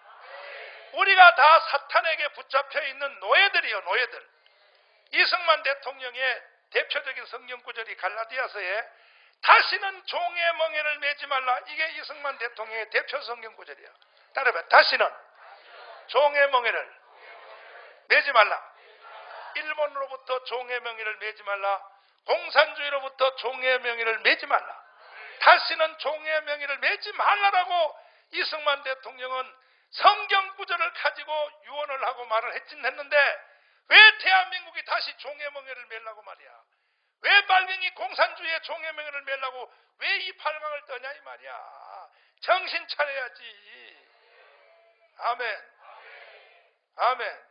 우리가 다 사탄에게 붙잡혀 있는 노예들이요, 노예들. 이승만 대통령의 대표적인 성경 구절이 갈라디아서에 다시는 종의 멍에를 매지 말라. 이게 이승만 대통령의 대표 성경 구절이야. 따라봐. 다시는 종의 멍에를 매지 말라. 일본으로부터 종의 명예를 매지 말라. 공산주의로부터 종의 명예를 매지 말라. 다시는 종의 명예를 매지 말라라고 이승만 대통령은 성경 구절을 가지고 유언을 하고 말을 했는데, 왜 대한민국이 다시 종의 명예를 매려고 말이야? 왜 빨갱이 공산주의의 종의 명예를 매려고 왜 이 팔강을 떠냐 이 말이야. 정신 차려야지. 아멘. 아멘.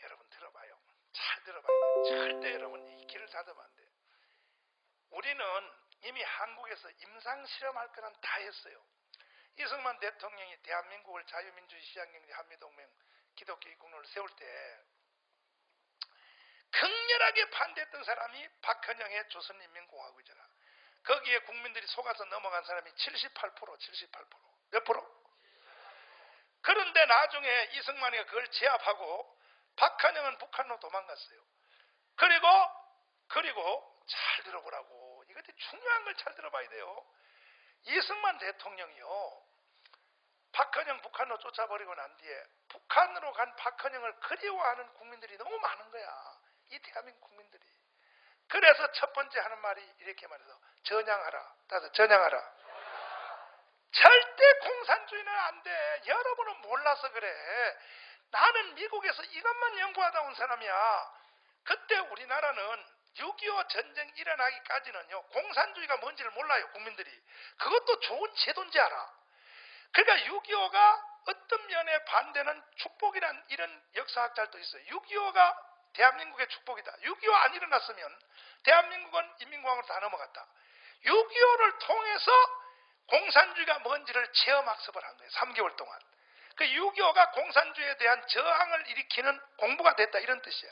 여러분 들어봐요. 잘 들어봐요. 절대 여러분 이 길을 닫으면 안 돼. 우리는 이미 한국에서 임상실험할 거는 다 했어요. 이승만 대통령이 대한민국을 자유민주주의 시장경제 한미동맹 기독교 이국론을 세울 때 극렬하게 반대했던 사람이 박헌영의 조선인민공화국이잖아. 거기에 국민들이 속아서 넘어간 사람이 78%. 몇 프로? 그런데 나중에 이승만이가 그걸 제압하고 박헌영은 북한으로 도망갔어요. 그리고 잘 들어보라고. 이것도 중요한 걸 잘 들어봐야 돼요. 이승만 대통령이요, 박헌영 북한으로 쫓아버리고 난 뒤에 북한으로 간 박헌영을 그리워하는 국민들이 너무 많은 거야. 이 대한민국 국민들이. 그래서 첫 번째 하는 말이 이렇게 말해서 전향하라. 따라서 전향하라. 절대 공산주의는 안 돼. 여러분은 몰라서 그래. 나는 미국에서 이것만 연구하다 온 사람이야. 그때 우리나라는 6.25 전쟁 일어나기까지는요, 공산주의가 뭔지를 몰라요, 국민들이. 그것도 좋은 제도인지 알아. 그러니까 6.25가 어떤 면에 반대는 축복이란 이런 역사학자도 있어요. 6.25가 대한민국의 축복이다. 6.25 안 일어났으면 대한민국은 인민공화국으로 다 넘어갔다. 6.25를 통해서 공산주의가 뭔지를 체험학습을 한 거예요. 3개월 동안. 그 6.25가 공산주의에 대한 저항을 일으키는 공부가 됐다, 이런 뜻이야.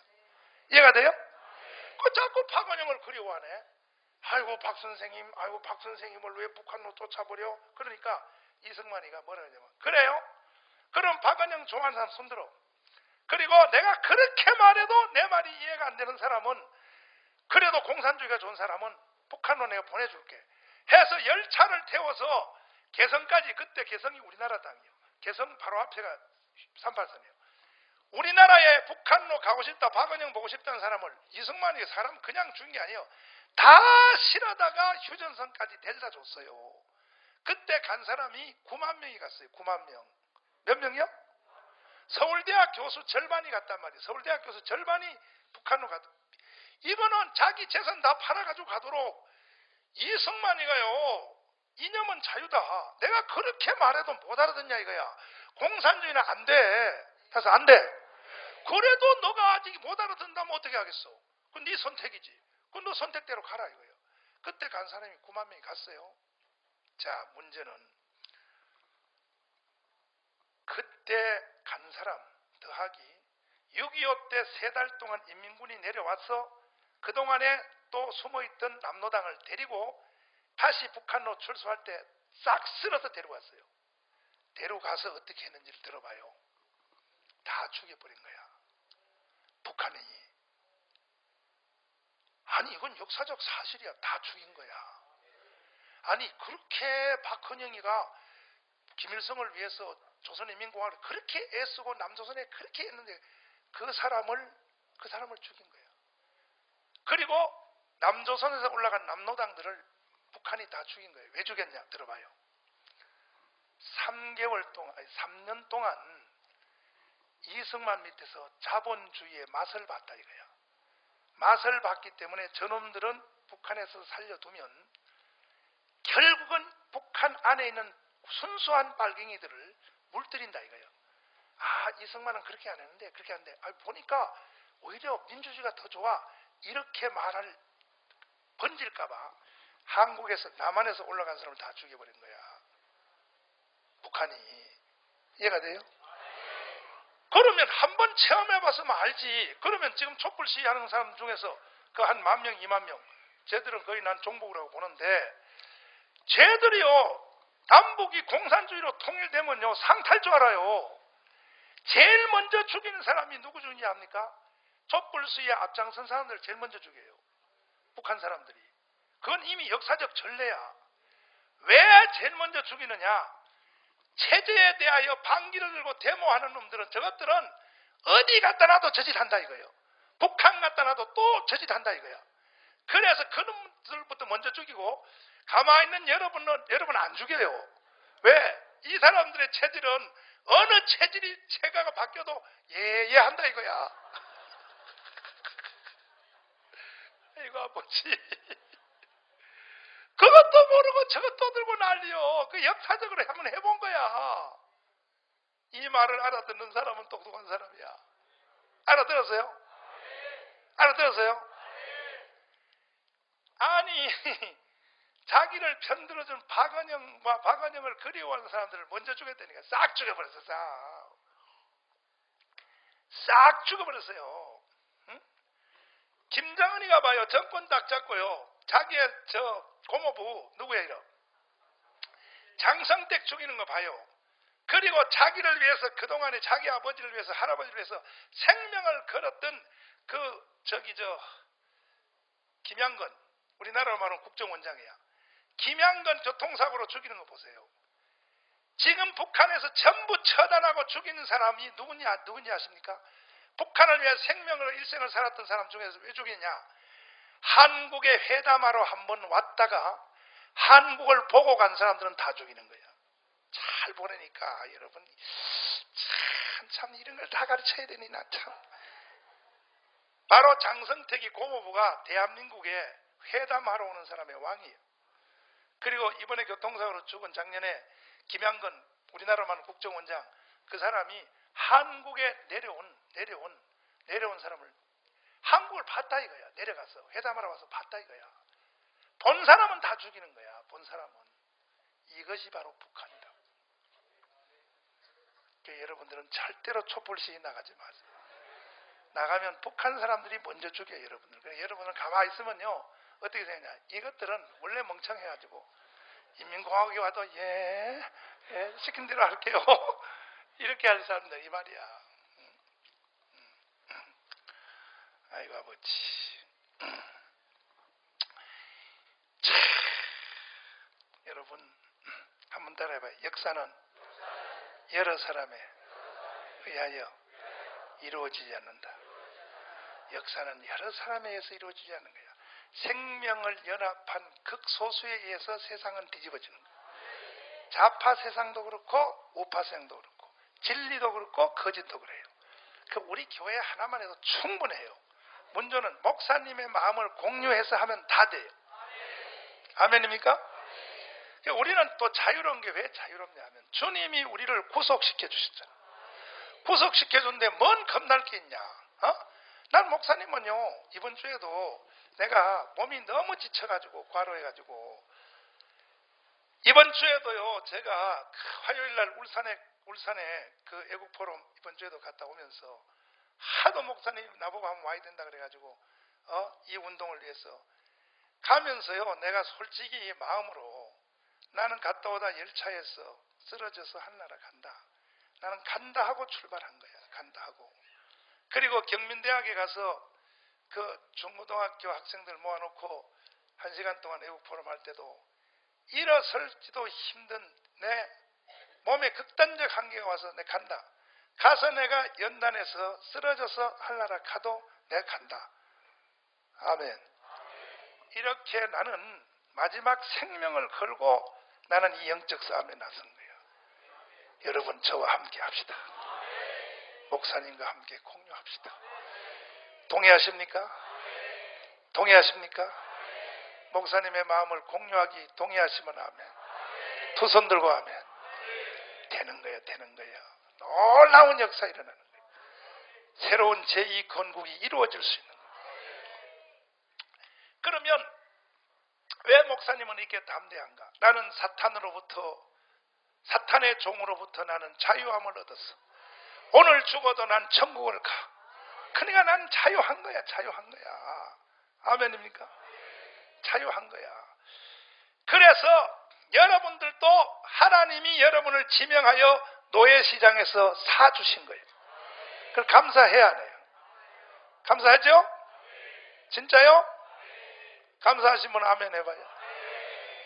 이해가 돼요? 그 자꾸 박원영을 그리워하네. 아이고 박 선생님을 왜 북한으로 쫓아버려? 그러니까 이승만이가 뭐라 하냐면, 그래요? 그럼 박원영 좋아하는 사람 손들어. 그리고 내가 그렇게 말해도 내 말이 이해가 안 되는 사람은, 그래도 공산주의가 좋은 사람은 북한으로 내가 보내줄게 해서 열차를 태워서 개성까지, 그때 개성이 우리나라 땅이에요. 개성 바로 앞에가 38선이에요. 우리나라에 북한으로 가고 싶다, 박원영 보고 싶다는 사람을 이승만이 사람 그냥 준 게 아니에요. 다 실어다가 휴전선까지 데려다 줬어요. 그때 간 사람이 9만 명이 갔어요. 9만 명. 몇 명이요? 서울대학 교수 절반이 갔단 말이에요. 서울대학 교수 절반이 북한으로 가도. 이거는 자기 재산 다 팔아가지고 가도록 이승만이가요, 이념은 자유다. 내가 그렇게 말해도 못 알아듣냐 이거야. 공산주의는 안 돼. 그래서 안 돼. 그래도 너가 아직 못 알아듣는다면 어떻게 하겠어? 그건 네 선택이지. 그건 너 선택대로 가라 이거예요. 그때 간 사람이 9만 명이 갔어요. 자, 문제는 그때 간 사람 더하기 6.25 때 3달 동안 인민군이 내려와서 그동안에 또 숨어있던 남노당을 데리고 다시 북한으로 출소할 때 싹 쓸어서 데려왔어요. 데려가서 어떻게 했는지를 들어봐요. 다 죽여버린 거야. 북한이. 아니 이건 역사적 사실이야. 다 죽인 거야. 아니 그렇게 박헌영이가 김일성을 위해서 조선인민공화국을 그렇게 애쓰고 남조선에 그렇게 했는데 그 사람을 죽인 거야. 그리고 남조선에서 올라간 남노당들을 북한이 다 죽인 거예요. 왜 죽였냐 들어봐요. 3년 동안 이승만 밑에서 자본주의의 맛을 봤다 이거야. 맛을 봤기 때문에 저놈들은 북한에서 살려두면 결국은 북한 안에 있는 순수한 빨갱이들을 물들인다 이거예요. 아, 이승만은 그렇게 안 했는데 그렇게 하는데 보니까 오히려 민주주의가 더 좋아, 이렇게 말할 번질까봐 한국에서 남한에서 올라간 사람을 다 죽여버린 거야. 북한이. 이해가 돼요? 그러면 한번 체험해봤으면 알지. 그러면 지금 촛불 시위하는 사람 중에서 그 한 10,000명, 20,000명, 쟤들은 거의 난 종북이라고 보는데, 쟤들이요 남북이 공산주의로 통일되면요 상탈 줄 알아요. 제일 먼저 죽이는 사람이 누구 중에 압니까? 촛불 시위에 앞장선 사람들을 제일 먼저 죽여요. 북한 사람들이. 그건 이미 역사적 전례야. 왜 제일 먼저 죽이느냐? 체제에 대하여 반기를 들고 데모하는 놈들은, 저것들은 어디 갖다 놔도 저질한다 이거예요. 북한 갖다 놔도 또 저질한다 이거야. 그래서 그놈들부터 먼저 죽이고, 가만히 있는 여러분 안 죽여요. 왜? 이 사람들의 체질은 어느 체가가 바뀌어도 예한다 이거야. 이거 아버지. 그것도 모르고 저것도 들고 난리요. 그 역사적으로 한번 해본 거야. 이 말을 알아듣는 사람은 똑똑한 사람이야. 알아들었어요? 알아들었어요? 아니 자기를 편들어준 박원영을 그리워하는 사람들을 먼저 죽였다니까. 싹 죽여버렸어. 싹 죽여버렸어요. 응? 김정은이가 봐요. 정권 딱 잡고요, 자기의 고모부 누구야 이러 장성택 죽이는 거 봐요. 그리고 자기를 위해서 그동안에 자기 아버지를 위해서, 할아버지를 위해서 생명을 걸었던 김양건, 우리나라로 말하면 국정원장이야. 김양건 교통사고로 죽이는 거 보세요. 지금 북한에서 전부 처단하고 죽이는 사람이 누군지 아십니까? 북한을 위해 생명을 일생을 살았던 사람 중에서 왜 죽이냐? 한국에 회담하러 한번 왔다가 한국을 보고 간 사람들은 다 죽이는 거야. 잘 보내니까 여러분 참 이런 걸 다 가르쳐야 되니 나 참. 바로 장성택이 고모부가 대한민국에 회담하러 오는 사람의 왕이에요. 그리고 이번에 교통사고로 죽은 작년에 김양건, 우리나라로 말하는 국정원장, 그 사람이 한국에 내려온 사람을 한국을 봤다 이거야. 내려가서 회담하러 와서 봤다 이거야. 본 사람은 다 죽이는 거야. 본 사람은. 이것이 바로 북한이라고. 그러니까 여러분들은 절대로 촛불 시위 나가지 마세요. 나가면 북한 사람들이 먼저 죽여요, 여러분들. 그래서 여러분은 가만히 있으면요, 어떻게 되냐? 이것들은 원래 멍청해가지고 인민공화국에 와도 예 시킨 대로 할게요. 이렇게 할 사람들 이 말이야. 아이고 아버지. 참, 여러분 한번 따라해봐요. 역사는 여러 사람에 의하여 이루어지지 않는다. 역사는 여러 사람에 의해서 이루어지지 않는 거야. 생명을 연합한 극소수에 의해서 세상은 뒤집어지는 거야. 좌파 세상도 그렇고 우파 세상도 그렇고 진리도 그렇고 거짓도 그래요. 그 우리 교회 하나만 해도 충분해요. 문제는 목사님의 마음을 공유해서 하면 다 돼요. 아멘입니까? 우리는 또 자유로운 게 왜 자유롭냐 하면 주님이 우리를 구속시켜 주셨잖아. 구속시켜 줬는데 뭔 겁날 게 있냐? 난 목사님은요, 이번 주에도 내가 몸이 너무 지쳐가지고 과로해가지고 이번 주에도요, 제가 화요일날 울산에 그 애국 포럼 이번 주에도 갔다 오면서 하도 목사님 나보고 한번 와야 된다 그래가지고 이 운동을 위해서 가면서요, 내가 솔직히 마음으로 나는 갔다 오다 열차에서 쓰러져서 한나라 간다. 나는 간다 하고 출발한 거야. 간다 하고. 그리고 경민대학에 가서 그 중고등학교 학생들 모아놓고 1시간 동안 애국 포럼 할 때도 일어설지도 힘든 내 몸에 극단적 한계가 와서 내가 간다. 가서 내가 연단에서 쓰러져서 한나라 가도 내가 간다. 아멘. 이렇게 나는 마지막 생명을 걸고 나는 이 영적 싸움에 나선 거예요. 여러분 저와 함께 합시다. 목사님과 함께 공유합시다. 동의하십니까? 동의하십니까? 목사님의 마음을 공유하기 동의하시면 아멘. 두 손 들고 아멘. 되는 거예요. 되는 거예요. 놀라운 역사 일어나는 거예요. 새로운 제2건국이 이루어질 수 있는 거예요. 그러면 왜 목사님은 이렇게 담대한가? 나는 사탄의 종으로부터 나는 자유함을 얻었어. 오늘 죽어도 난 천국을 가. 그러니까 난 자유한 거야. 자유한 거야. 아멘입니까? 자유한 거야. 그래서 여러분들도 하나님이 여러분을 지명하여 노예시장에서 사주신 거예요. 그걸 감사해야 해요. 감사하죠? 진짜요? 감사하시면 아멘 해봐요.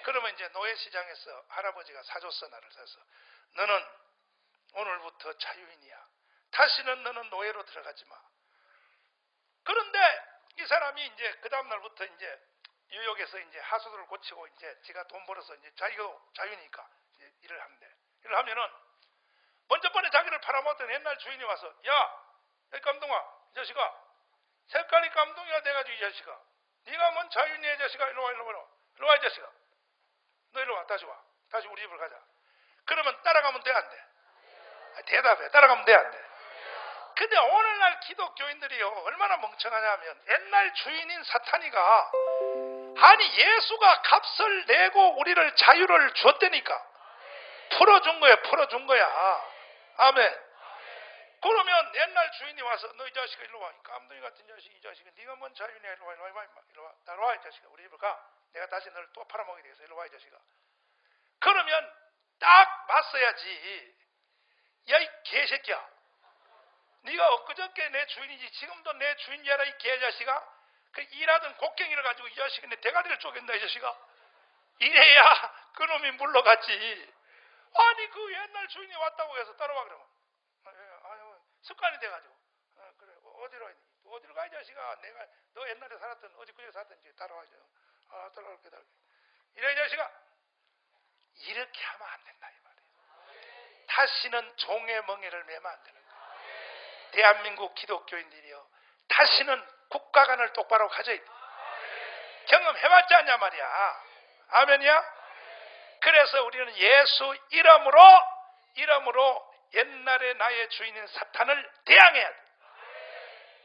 그러면 이제 노예시장에서 할아버지가 사줬어. 나를 사서 너는 오늘부터 자유인이야. 다시는 너는 노예로 들어가지 마. 그런데 이 사람이 이제 그 다음 날부터 이제 뉴욕에서 이제 하수도를 고치고 이제 지가 돈 벌어서 이제 자기도 자유니까 이제 일을 하는데, 일을 하면은 먼저 번에 자기를 팔아먹었던 옛날 주인이 와서, 야, 이 깜동아, 이 자식아, 색깔이 깜동이가 돼가지고 이 자식아, 네가 뭔 자유니 이 자식아, 일로 와, 일로 와, 일로 와 이 자식아, 너 일로 와, 다시 와, 다시 우리 집으로 가자. 그러면 따라가면 돼, 안 돼? 대답해. 따라가면 돼, 안 돼? 근데 오늘날 기독교인들이요 얼마나 멍청하냐면 옛날 주인인 사탄이가 아니 예수가 값을 내고 우리를 자유를 줬다니까 풀어준 거야. 풀어준 거야. 아멘. 그러면 옛날 주인이 와서 너 이 자식아 일로 와. 이 깜둥이 같은 자식, 이 자식아 네가 뭔 자유냐. 일로 와, 일로 와, 일로 와, 따라와 이 자식아. 우리 집으로 가. 내가 다시 너를 또 팔아먹게 되겠어. 일로 와 이 자식아. 그러면 딱 맞서야지. 야 이 개새끼야, 네가 엊그저께 내 주인이지 지금도 내 주인이라 이 개자식아. 그 일하던 곡괭이를 가지고 이 자식이 내 대가리를 쪼갠다 이 자식아. 이래야 그놈이 물러갔지. 아니 그 옛날 주인이 왔다고 해서 따라와 그러면 습관이 돼가지고 그래 어디로 가 이 자식아. 내가 너 옛날에 살았던 어디까지 살았던 지 따라와야죠. 따라갈게. 이래 이 자식아. 이렇게 하면 안 된다 이 말이에요. 다시는 종의 멍에를 매면 안 되는 거예요. 대한민국 기독교인들이요 다시는 국가관을 똑바로 가져야 돼. 경험해봤지 않냐 말이야. 아멘이야? 그래서 우리는 예수 이름으로 옛날에 나의 주인인 사탄을 대항해야 돼.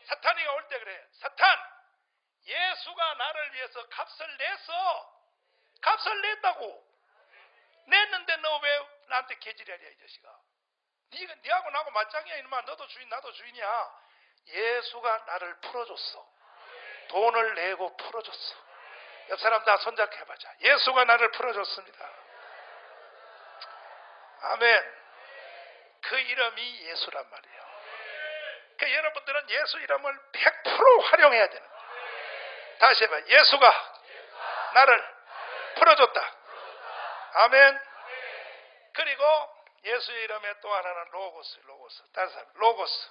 사탄이가 올 때 그래. 사탄, 예수가 나를 위해서 값을 냈어. 값을 냈다고. 냈는데 너 왜 나한테 개지랄이야 이 자식아. 니하고 나하고 맞짱이야 이놈아. 너도 주인 나도 주인이야. 예수가 나를 풀어줬어. 돈을 내고 풀어줬어. 옆 사람 다 손잡해보자. 예수가 나를 풀어줬습니다. 아멘. 그 이름이 예수란 말이에요. 그러니까 여러분들은 예수 이름을 100% 활용해야 되는 거예요. 다시 해봐. 예수가 나를 풀어줬다. 아멘. 그리고 예수의 이름에 또 하나는 로고스. 다른 사람 로고스.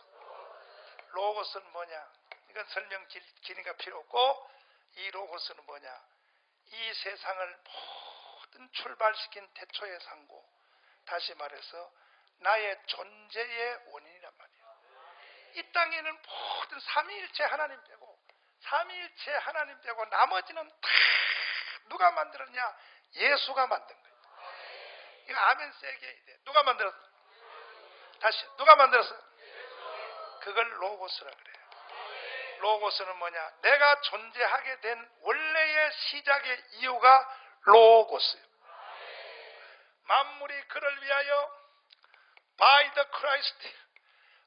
로고스는 뭐냐? 이건 설명 길이가 필요 없고, 이 로고스는 뭐냐? 이 세상을 모든 출발시킨 태초의 상고, 다시 말해서 나의 존재의 원인이란 말이에요. 이 땅에는 모든 삼위일체 하나님 빼고 나머지는 다 누가 만들었냐? 예수가 만든 거예요. 이거 아멘 세게 해야 돼. 누가 만들었어? 다시 누가 만들었어? 그걸 로고스라 그래요. 로고스는 뭐냐? 내가 존재하게 된 원래의 시작의 이유가 로고스예요. 만물이 그를 위하여 by the Christ,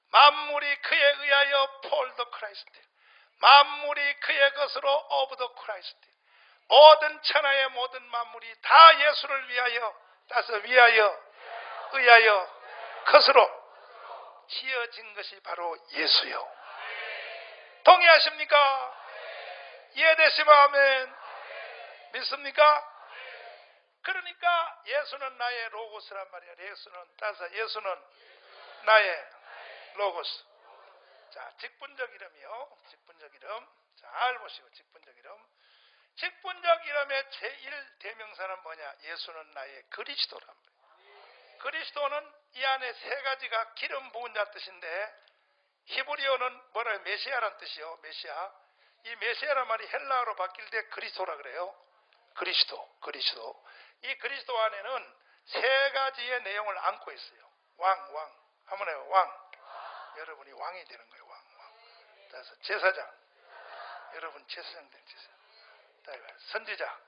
만물이 그에 의하여 for the Christ, 만물이 그의 것으로 of the Christ, 모든 천하의 모든 만물이 다 예수를 위하여, 따서 위하여, 의하여, 것으로 지어진 것이 바로 예수요. 동의하십니까? 이해되시면 아멘. 믿습니까? 그러니까 예수는 나의 로고스란 말이야. 예수는 나의 로고스. 자, 직분적 이름이요. 직분적 이름. 잘 보시고, 직분적 이름. 직분적 이름의 제1대명사는 뭐냐? 예수는 나의 그리스도란 말이야. 그리스도는 이 안에 세 가지가 기름 부은 자 뜻인데, 히브리어는 뭐라요? 메시아란 뜻이요. 메시아. 이 메시아란 말이 헬라어로 바뀔 때 그리스도라 그래요. 그리스도. 이 그리스도 안에는 세 가지의 내용을 안고 있어요. 왕. 한번 해요. 왕. 여러분이 왕이 되는 거예요. 왕. 그래서 제사장. 여러분 제사장 되는 제사장. 선지자.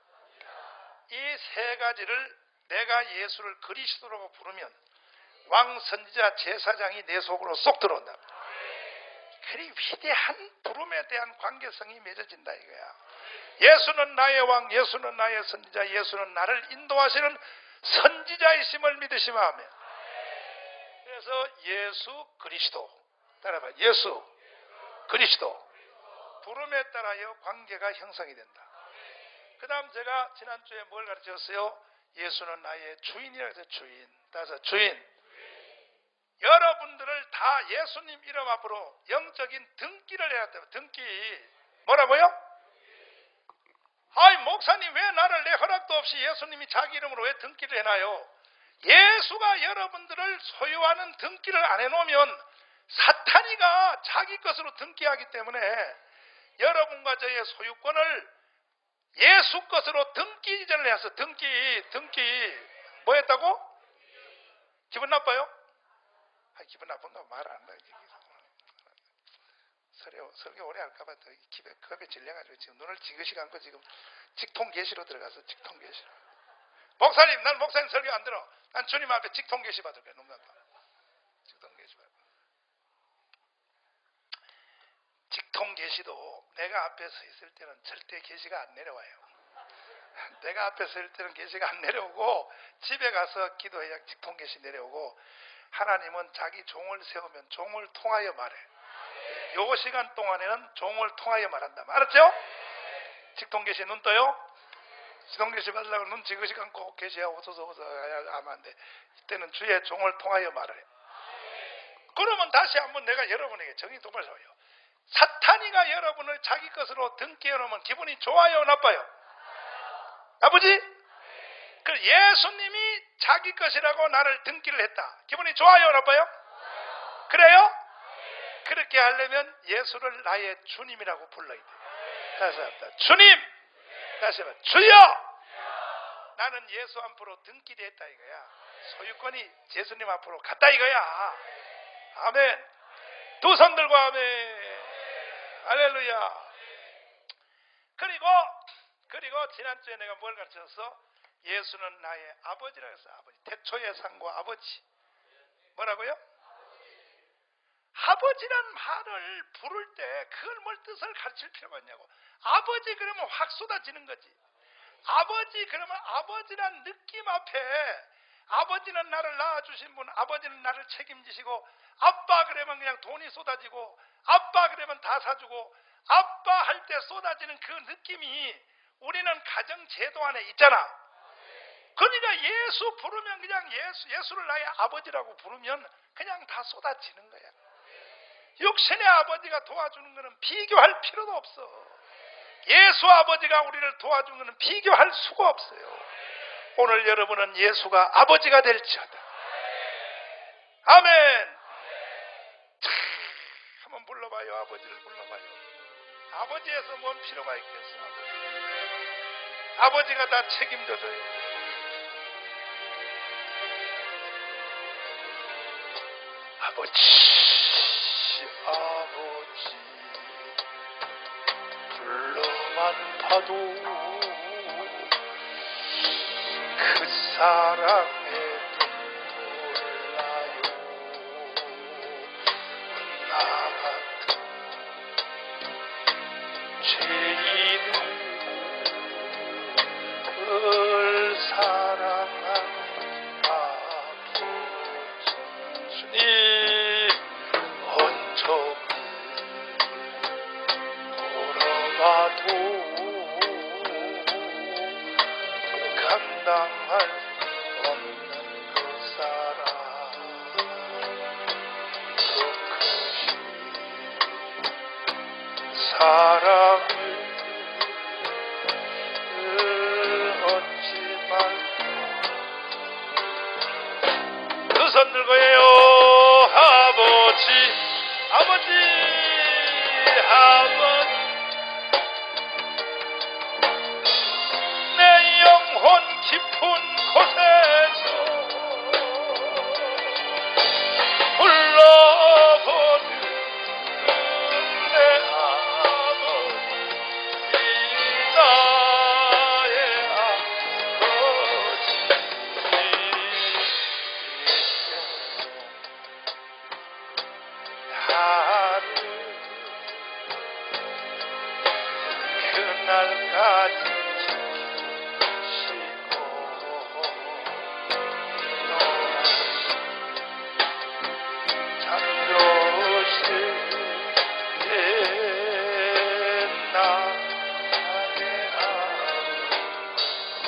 이 세 가지를 내가 예수를 그리스도라고 부르면 왕, 선지자, 제사장이 내 속으로 쏙 들어온다. 그리 위대한 부름에 대한 관계성이 맺어진다 이거야. 예수는 나의 왕, 예수는 나의 선지자, 예수는 나를 인도하시는 선지자이심을 믿으시면 하면. 그래서 예수 그리스도. 따라봐. 예수 그리스도. 부름에 따라여 관계가 형성이 된다. 그 다음 제가 지난주에 뭘 가르쳤어요? 예수는 나의 주인이라 해서 주인. 따라서 주인. 여러분들을 다 예수님 이름 앞으로 영적인 등기를 해야 돼요. 등기. 뭐라고요? 아이 목사님 왜 나를 내 허락도 없이 예수님이 자기 이름으로 왜 등기를 해놔요? 예수가 여러분들을 소유하는 등기를 안 해놓으면 사탄이가 자기 것으로 등기하기 때문에 여러분과 저의 소유권을 예수 것으로 등기 이전을 해서 등기 뭐 했다고? 기분 나빠요? 기분 나쁜가 말 안 해. 설교 오래 할까봐 겁에 질려가지고 지금 눈을 지그시 감고 지금 직통계시로 들어가서 직통계시. 목사님, 난 목사님 설교 안 들어. 난 주님 앞에 직통계시 받을 거야. 직통계시 받을 거야. 직통계시도 내가 앞에 서 있을 때는 절대 계시가 안 내려와요. 내가 앞에 서 있을 때는 계시가 안 내려오고 집에 가서 기도해야 직통계시 내려오고 하나님은 자기 종을 세우면 종을 통하여 말해. 요 시간 동안에는 종을 통하여 말한다. 알았죠? 직통계시 눈 떠요? 직통계시 받으려고 눈 지그시 감고 계시하고 어서 하면 안 돼. 이때는 주의 종을 통하여 말해. 그러면 다시 한번 내가 여러분에게 정의 똑바로 해요. 사탄이가 여러분을 자기 것으로 등기해 놓으면 기분이 좋아요, 나빠요? 나쁘지? 그 예수님이 자기 것이라고 나를 등기를 했다. 기분이 좋아요, 나빠요? 그래요? 그렇게 하려면 예수를 나의 주님이라고 불러야 돼. 다시 한번 주님! 다시 한번 주여! 나는 예수 앞으로 등기됐다 이거야. 소유권이 예수님 앞으로 갔다 이거야. 아멘. 두 손 들고 아멘. 할렐루야. 그리고 지난주에 내가 뭘 가르쳤어? 예수는 나의 아버지라 해서 아버지. 태초의 상과 아버지. 뭐라고요? 아버지란 말을 부를 때 그걸 뭘 뜻을 가르칠 필요가 있냐고. 아버지 그러면 확 쏟아지는 거지. 아버지 그러면 아버지란 느낌 앞에 아버지는 나를 낳아주신 분, 아버지는 나를 책임지시고, 아빠 그러면 그냥 돈이 쏟아지고, 아빠 그러면 다 사주고, 아빠 할 때 쏟아지는 그 느낌이 우리는 가정 제도 안에 있잖아. 그러니까 예수 부르면 그냥 예수를 나의 아버지라고 부르면 그냥 다 쏟아지는 거야. 육신의 아버지가 도와주는 것은 비교할 필요도 없어. 예수 아버지가 우리를 도와주는 것은 비교할 수가 없어요. 오늘 여러분은 예수가 아버지가 될지어다. 아멘. 자, 한번 불러봐요. 아버지를 불러봐요. 아버지에서 뭔 필요가 있겠어. 아버지가 다 책임져줘요. 아버지 불러만 봐도 그 사랑에 눈물 나요. 나 같은 죄인을 그걸 사랑하는 아버지. 주님 언적 돌아가도 감당할 수 없는 그 사랑, 그 크신 사랑을 얻지 말고 두 손 들고 해요. 아버지 내 영혼 깊은 곳에서 불러보는 내 아버지, 나의 아버지, 나를 그날까지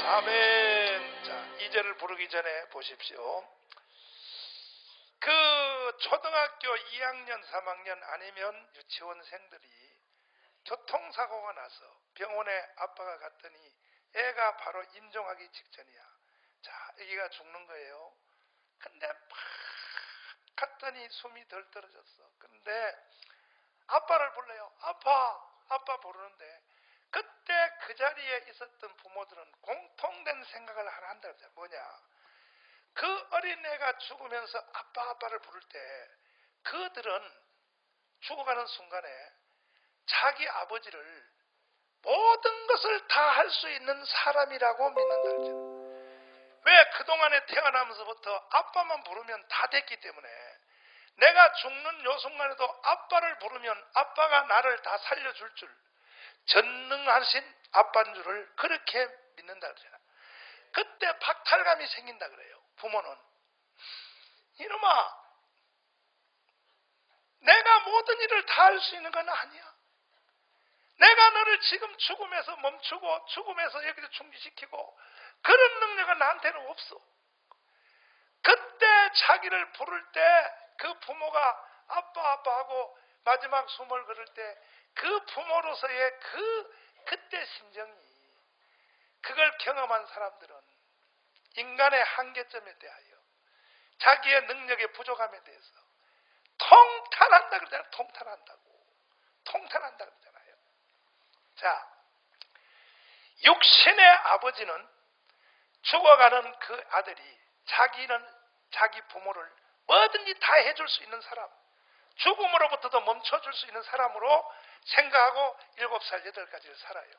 아멘. 자, 2절을 부르기 전에 보십시오. 그 초등학교 2학년, 3학년 아니면 유치원생들이 교통사고가 나서 병원에 아빠가 갔더니 애가 바로 임종하기 직전이야. 자, 애기가 죽는 거예요. 근데 막 갔더니 숨이 덜 떨어졌어. 근데 아빠를 불러요. 아빠 부르는데 그때 그 자리에 있었던 부모들은 공통된 생각을 하나 한다. 뭐냐? 그 어린애가 죽으면서 아빠를 부를 때 그들은 죽어가는 순간에 자기 아버지를 모든 것을 다 할 수 있는 사람이라고 믿는다. 왜? 그동안에 태어나면서부터 아빠만 부르면 다 됐기 때문에 내가 죽는 요 순간에도 아빠를 부르면 아빠가 나를 다 살려줄 줄, 전능하신 아빠인 줄을 그렇게 믿는다 그러잖아. 그때 박탈감이 생긴다 그래요. 부모는 이놈아, 내가 모든 일을 다 할 수 있는 건 아니야. 내가 너를 지금 죽음에서 멈추고 죽음에서 여기서 중지시키고 그런 능력은 나한테는 없어. 그때 자기를 부를 때 그 부모가 아빠 하고 마지막 숨을 거를 때 그 부모로서의 그때 심정이, 그걸 경험한 사람들은 인간의 한계점에 대하여 자기의 능력의 부족함에 대해서 통탄한다 그러잖아요. 통탄한다 그러잖아요. 자, 육신의 아버지는 죽어가는 그 아들이 자기는 자기 부모를 뭐든지 다 해줄 수 있는 사람, 죽음으로부터도 멈춰줄 수 있는 사람으로 생각하고 7살, 8가지를 살아요.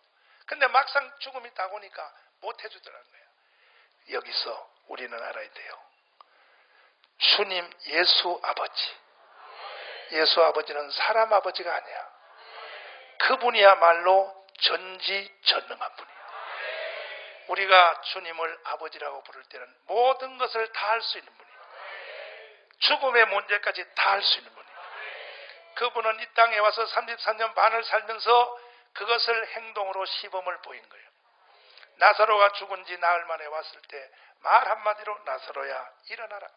근데 막상 죽음이 다가오니까 못 해주더라는 거예요. 여기서 우리는 알아야 돼요. 주님 예수 아버지. 예수 아버지는 사람 아버지가 아니야. 그분이야말로 전지전능한 분이에요. 우리가 주님을 아버지라고 부를 때는 모든 것을 다 할 수 있는 분이에요. 죽음의 문제까지 다 할 수 있는 분이에요. 그분은 이 땅에 와서 33년 반을 살면서 그것을 행동으로 시범을 보인 거예요. 나사로가 죽은 지 나흘 만에 왔을 때 말 한마디로 나사로야 일어나라.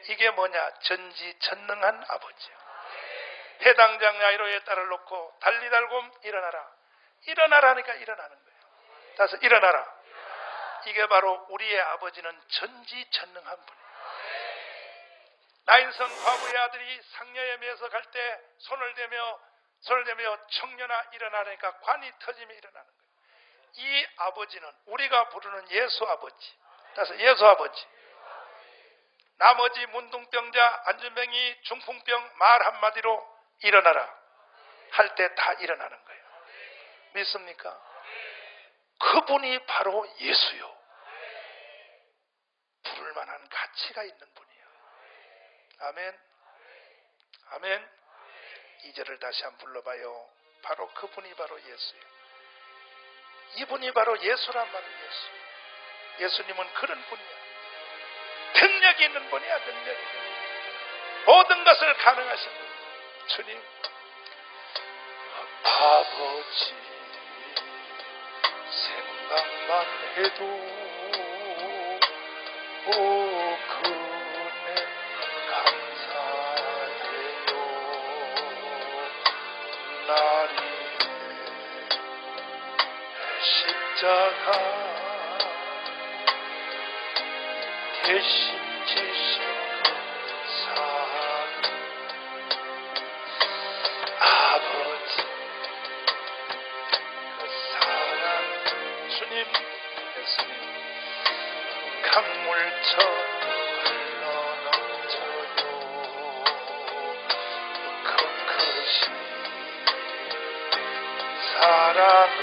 이게 뭐냐? 전지전능한 아버지예요. 해당장 야이로의 딸을 놓고 달리 달곰 일어나라. 일어나라니까 일어나는 거예요. 다시 일어나라. 이게 바로 우리의 아버지는 전지전능한 분이에요. 나인성 과부의 아들이 상녀에 매여서 갈 때 손을 대며 청년아 일어나니까 관이 터지며 일어나는 거예요. 이 아버지는 우리가 부르는 예수 아버지. 따라서 예수 아버지. 나머지 문둥병자, 안전병이, 중풍병 말 한마디로 일어나라 할 때 다 일어나는 거예요. 믿습니까? 그분이 바로 예수요. 부를 만한 가치가 있는 분이에요. 아멘. 아멘. 2절을 다시 한번 불러봐요. 바로 그분이 바로 예수예요. 이분이 바로 예수란 말이에요. 예수. 예수님은 그런 분이야. 능력이 있는 분이야. 능력이 있는 분. 모든 것을 가능하신 분. 주님 아버지 생각만 해도 그네 감사해요. 나리 십자가 대신 지신 그 사랑 아버지 그 사랑 주님 예수님 강물처럼 흘러넘쳐요. 그 크신 사랑을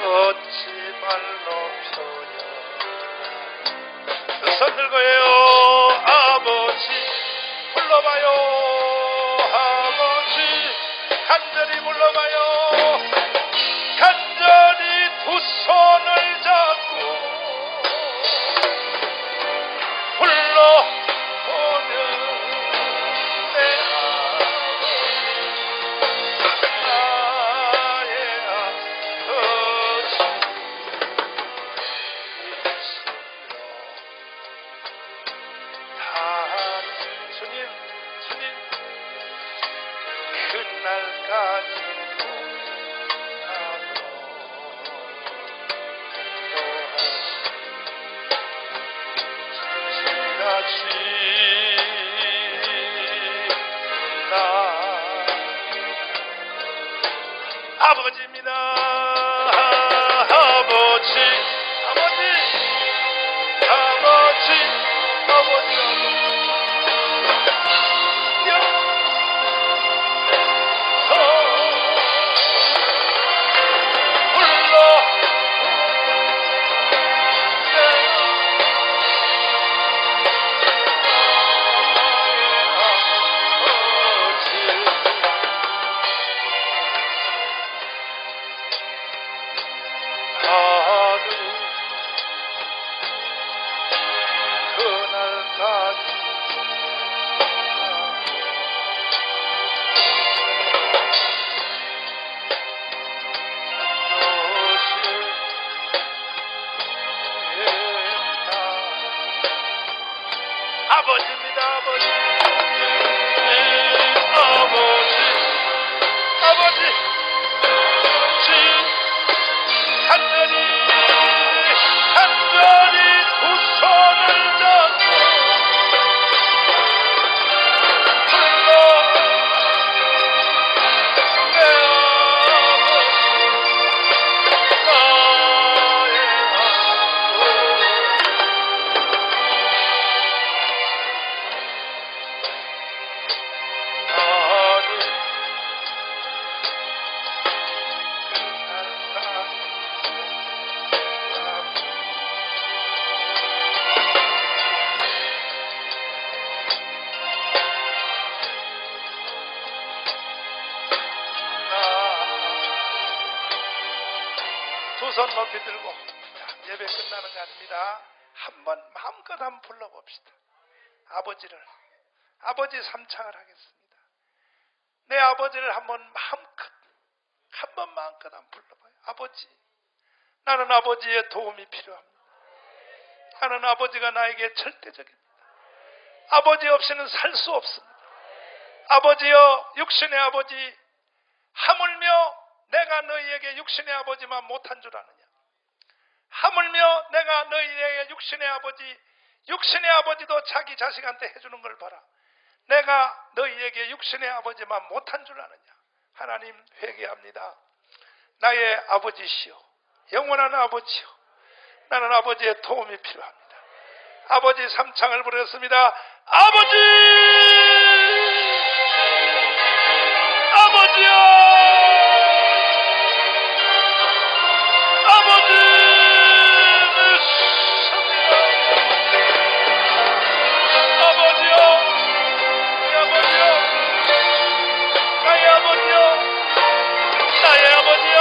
어찌 말로 표현. 손 들고요. 아버지 불러봐요. 아버지 간절히 불러봐요. 간절히 두 손을 잡고 불러보면 내 나의 아버지 주님 그날까지 아버지입니다. 아버지 아버지입니다. 아버지 간절히 두 손을 잡고 불러 내 아버지 손 높이 들고, 자, 예배 끝나는 거 아닙니다. 한번 마음껏 한번 불러봅시다. 아버지를, 아버지 삼창을 하겠습니다. 내 아버지를 한번 마음껏 한번 불러봐요. 아버지, 나는 아버지의 도움이 필요합니다. 나는 아버지가 나에게 절대적입니다. 아버지 없이는 살 수 없습니다. 아버지여, 육신의 아버지, 하물며 내가 너희에게 육신의 아버지만 못한 줄 아느냐? 하물며 내가 너희에게 육신의 아버지도 자기 자식한테 해주는 걸 봐라. 내가 너희에게 육신의 아버지만 못한 줄 아느냐? 하나님, 회개합니다. 나의 아버지시여, 영원한 아버지여, 나는 아버지의 도움이 필요합니다. 아버지 삼창을 부르겠습니다. 아버지! 아버지여! 아버지! 아버지여! 나의 아버지여! 나의 아버지여!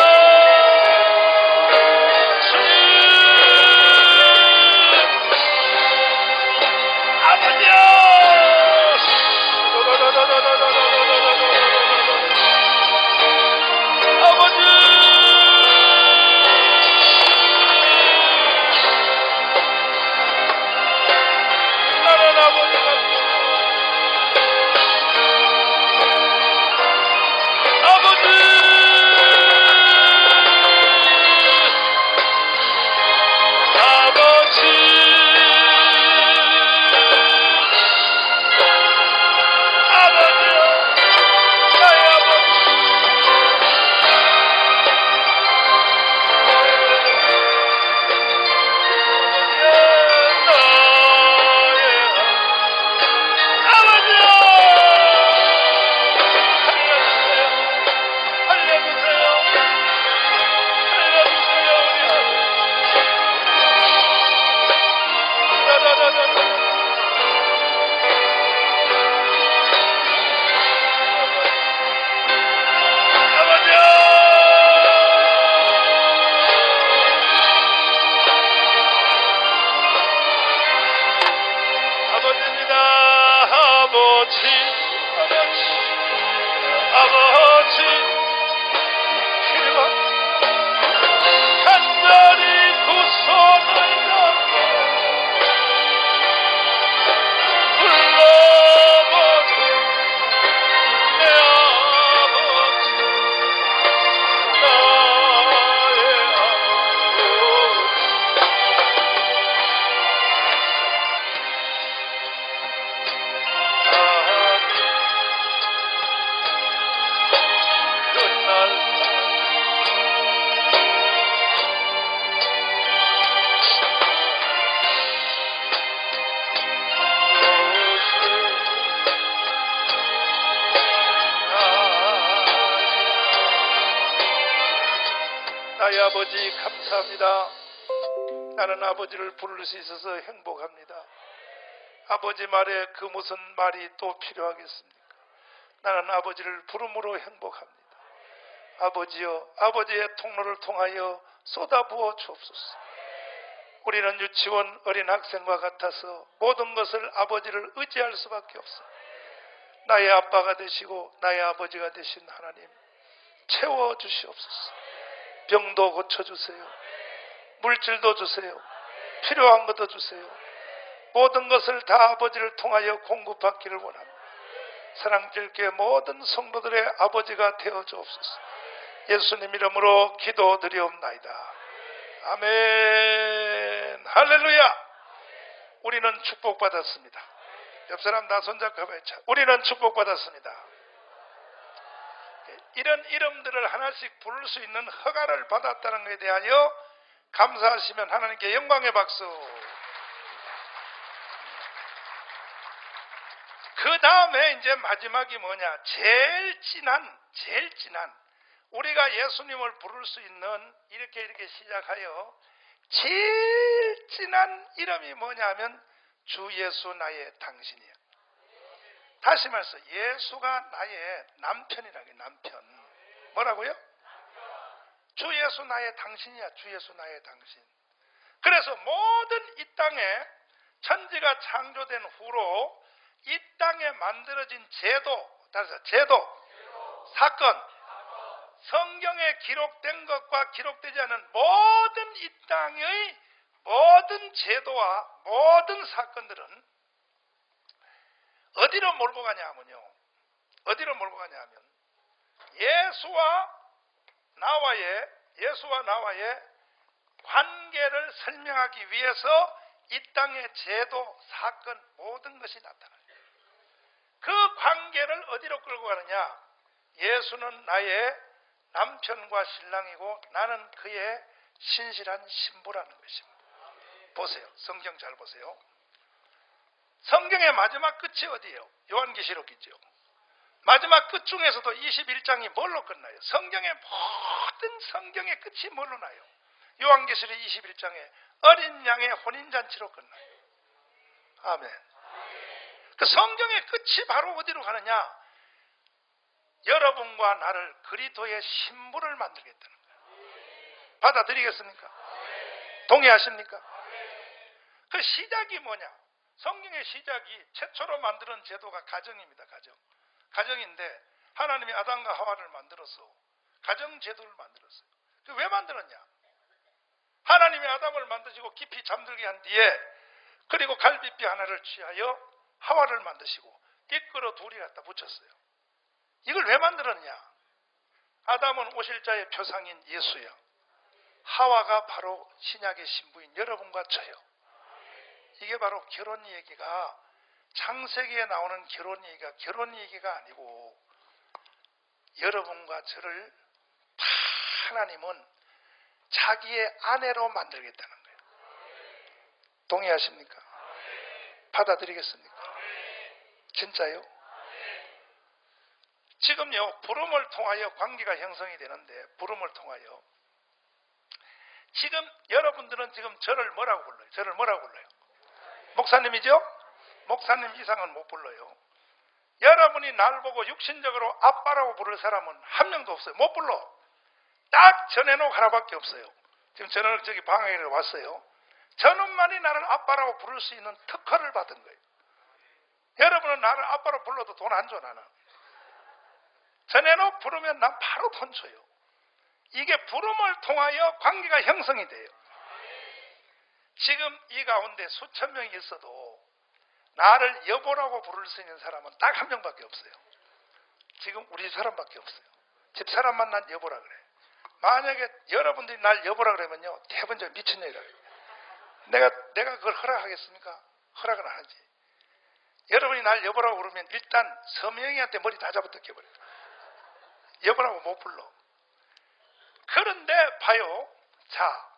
나의 아버지, 감사합니다. 나는 아버지를 부를 수 있어서 행복합니다. 아버지 말에 그 무슨 말이 또 필요하겠습니까? 나는 아버지를 부름으로 행복합니다. 아버지여, 아버지의 통로를 통하여 쏟아부어 주옵소서. 우리는 유치원 어린 학생과 같아서 모든 것을 아버지를 의지할 수밖에 없습니다. 나의 아빠가 되시고 나의 아버지가 되신 하나님, 채워주시옵소서. 병도 고쳐주세요. 물질도 주세요. 필요한 것도 주세요. 모든 것을 다 아버지를 통하여 공급받기를 원합니다. 사랑질교회 모든 성도들의 아버지가 되어 주옵소서. 예수님 이름으로 기도드리옵나이다. 아멘. 할렐루야. 우리는 축복받았습니다. 옆사람 나 손잡고 해봐야죠. 우리는 축복받았습니다. 이런 이름들을 하나씩 부를 수 있는 허가를 받았다는 것에 대하여 감사하시면 하나님께 영광의 박수. 그 다음에 이제 마지막이 뭐냐? 제일 진한 우리가 예수님을 부를 수 있는 이렇게 시작하여 제일 진한 이름이 뭐냐면 주 예수 나의 당신이야. 다시 말해서 예수가 나의 남편이라고 해요. 남편. 뭐라고요? 주 예수 나의 당신이야. 주 예수 나의 당신. 그래서 모든 이 땅에 천지가 창조된 후로 이 땅에 만들어진 제도, 사건, 성경에 기록된 것과 기록되지 않은 모든 이 땅의 모든 제도와 모든 사건들은 어디로 몰고 가냐 하면요. 어디로 몰고 가냐 하면 예수와 나와의 관계를 설명하기 위해서 이 땅의 제도, 사건, 모든 것이 나타나요. 그 관계를 어디로 끌고 가느냐? 예수는 나의 남편과 신랑이고 나는 그의 신실한 신부라는 것입니다. 보세요. 성경 잘 보세요. 성경의 마지막 끝이 어디예요? 요한계시록이죠. 마지막 끝 중에서도 21장이 뭘로 끝나요? 성경의 끝이 뭘로 나요? 요한계시록 21장에 어린 양의 혼인잔치로 끝나요. 아멘. 그 성경의 끝이 바로 어디로 가느냐? 여러분과 나를 그리스도의 신부를 만들겠다는 거예요. 받아들이겠습니까? 동의하십니까? 그 시작이 뭐냐? 성경의 시작이 최초로 만드는 제도가 가정입니다. 가정인데 하나님이 아담과 하와를 만들어서 가정 제도를 만들었어요. 그 왜 만들었냐? 하나님이 아담을 만드시고 깊이 잠들게 한 뒤에 그리고 갈비뼈 하나를 취하여 하와를 만드시고 띠끌어 둘이 갖다 붙였어요. 이걸 왜 만들었냐? 아담은 오실 자의 표상인 예수야. 하와가 바로 신약의 신부인 여러분과 저요. 이게 바로 결혼 얘기가 창세기에 나오는 결혼 얘기가 아니고 여러분과 저를 다 하나님은 자기의 아내로 만들겠다는 거예요. 동의하십니까? 받아들이겠습니까? 진짜요? 지금요, 부름을 통하여 관계가 형성이 되는데, 부름을 통하여 지금 여러분들은 지금 저를 뭐라고 불러요? 목사님이죠? 목사님 이상은 못 불러요. 여러분이 날 보고 육신적으로 아빠라고 부를 사람은 한 명도 없어요. 못 불러. 딱 전해놓고 하나밖에 없어요. 지금 저는 저기 방학에 왔어요. 저놈만이 나를 아빠라고 부를 수 있는 특허를 받은 거예요. 여러분은 나를 아빠로 불러도 돈 안 줘. 나는 전해놓고 부르면 난 바로 돈 줘요. 이게 부름을 통하여 관계가 형성이 돼요. 지금 이 가운데 수천 명이 있어도 나를 여보라고 부를 수 있는 사람은 딱 한 명밖에 없어요. 지금 우리 사람밖에 없어요. 집사람만 난 여보라 그래. 만약에 여러분들이 날 여보라 그러면요, 대부분 미친년이라 그래요. 내가 그걸 허락하겠습니까? 허락은 안 하지. 여러분이 날 여보라고 부르면 일단 서명이한테 머리 다 잡아 뜯겨버려요. 여보라고 못 불러. 그런데 봐요. 자,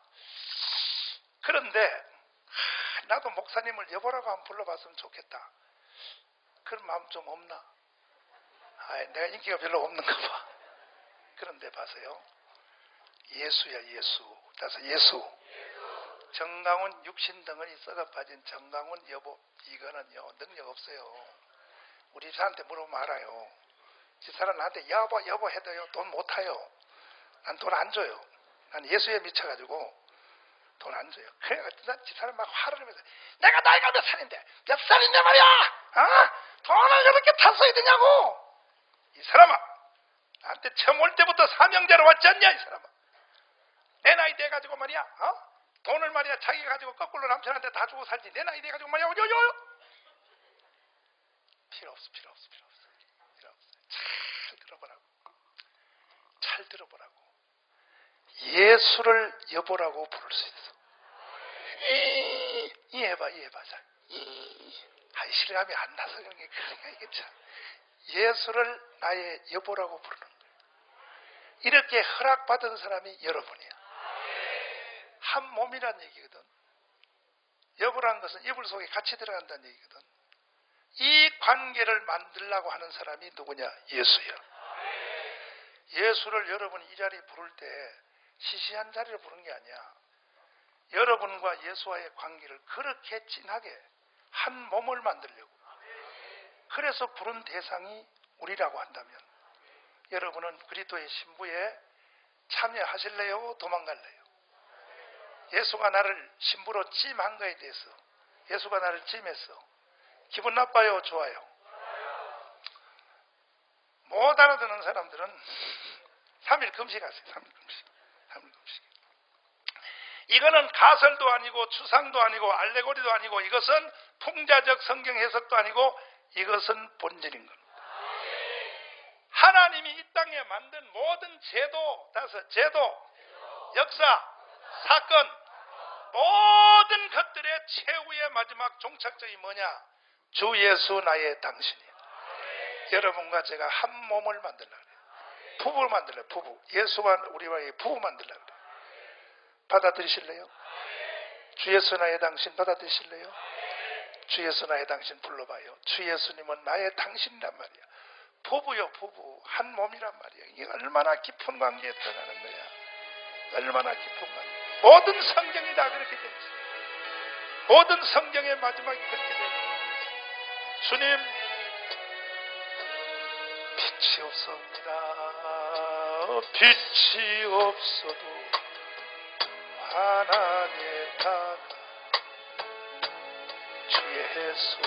그런데 나도 목사님을 여보라고 한번 불러봤으면 좋겠다. 그런 마음 좀 없나? 내가 인기가 별로 없는가 봐. 그런데 봐세요. 예수야, 예수. 따라서 예수. 정강훈 육신 덩어리 썩어 빠진 정강훈 여보, 이거는요 능력 없어요. 우리 집사람한테 물어보면 알아요. 집사람 나한테 여보 해도요 돈 못 타요. 난 돈 안 줘요. 난 예수에 미쳐가지고 돈 안 줘요. 그래가지고 난 집사람 막 화를 내면서 내가 나이가 몇 살인데 몇 살인데 말이야. 돈을 그렇게 다 써야 되냐고. 이 사람아, 나한테 처음 올 때부터 사명자로 왔지 않냐 이 사람아. 내 나이 돼가지고 말이야, 돈을 말이야 자기가 가지고 거꾸로 남편한테 다 주고 살지. 내 나이 돼가지고 말이야, 필요 없어. 잘 들어보라고. 예수를 여보라고 부를 수 있어. 이해해봐. 잘. 실감이 안 나서 그런 게 그러니까 이게 참. 예수를 나의 여보라고 부르는 거예요. 이렇게 허락받은 사람이 여러분이야. 한 몸이란 얘기거든. 여보라는 것은 이불 속에 같이 들어간다는 얘기거든. 이 관계를 만들려고 하는 사람이 누구냐? 예수야. 예수를 여러분이 이 자리에 부를 때 시시한 자리로 부른 게 아니야. 여러분과 예수와의 관계를 그렇게 진하게 한 몸을 만들려고. 그래서 부른 대상이 우리라고 한다면 여러분은 그리스도의 신부의 참여하실래요? 도망갈래요? 예수가 나를 신부로 찜한 거에 대해서, 예수가 나를 찜했어, 기분 나빠요? 좋아요? 못 알아듣는 사람들은 3일 금식하세요. 3일 금식. 3일 금식. 이거는 가설도 아니고 추상도 아니고 알레고리도 아니고 이것은 풍자적 성경 해석도 아니고 이것은 본질인 겁니다. 하나님이 이 땅에 만든 모든 제도, 역사, 사건, 모든 것들의 최후의 마지막 종착점이 뭐냐? 주 예수 나의 당신이에요. 여러분과 제가 한 몸을 만들려고 그래요. 부부를 만들려고, 부부. 예수가 우리와의 부부 만들려고 그래요. 받아들이실래요? 주 예수 나의 당신 받아들이실래요? 주 예수 나의 당신 불러봐요. 주 예수님은 나의 당신이란 말이야. 부부요, 부부. 한 몸이란 말이야. 이게 얼마나 깊은 관계에 들어가는 거야. 얼마나 깊은 관계. 모든 성경이 다 그렇게 되어 있어요. 모든 성경의 마지막이 그렇게 되어 있어요. 주님, 빛이 없습니다. 빛이 없어도 환하겠다가 주 예수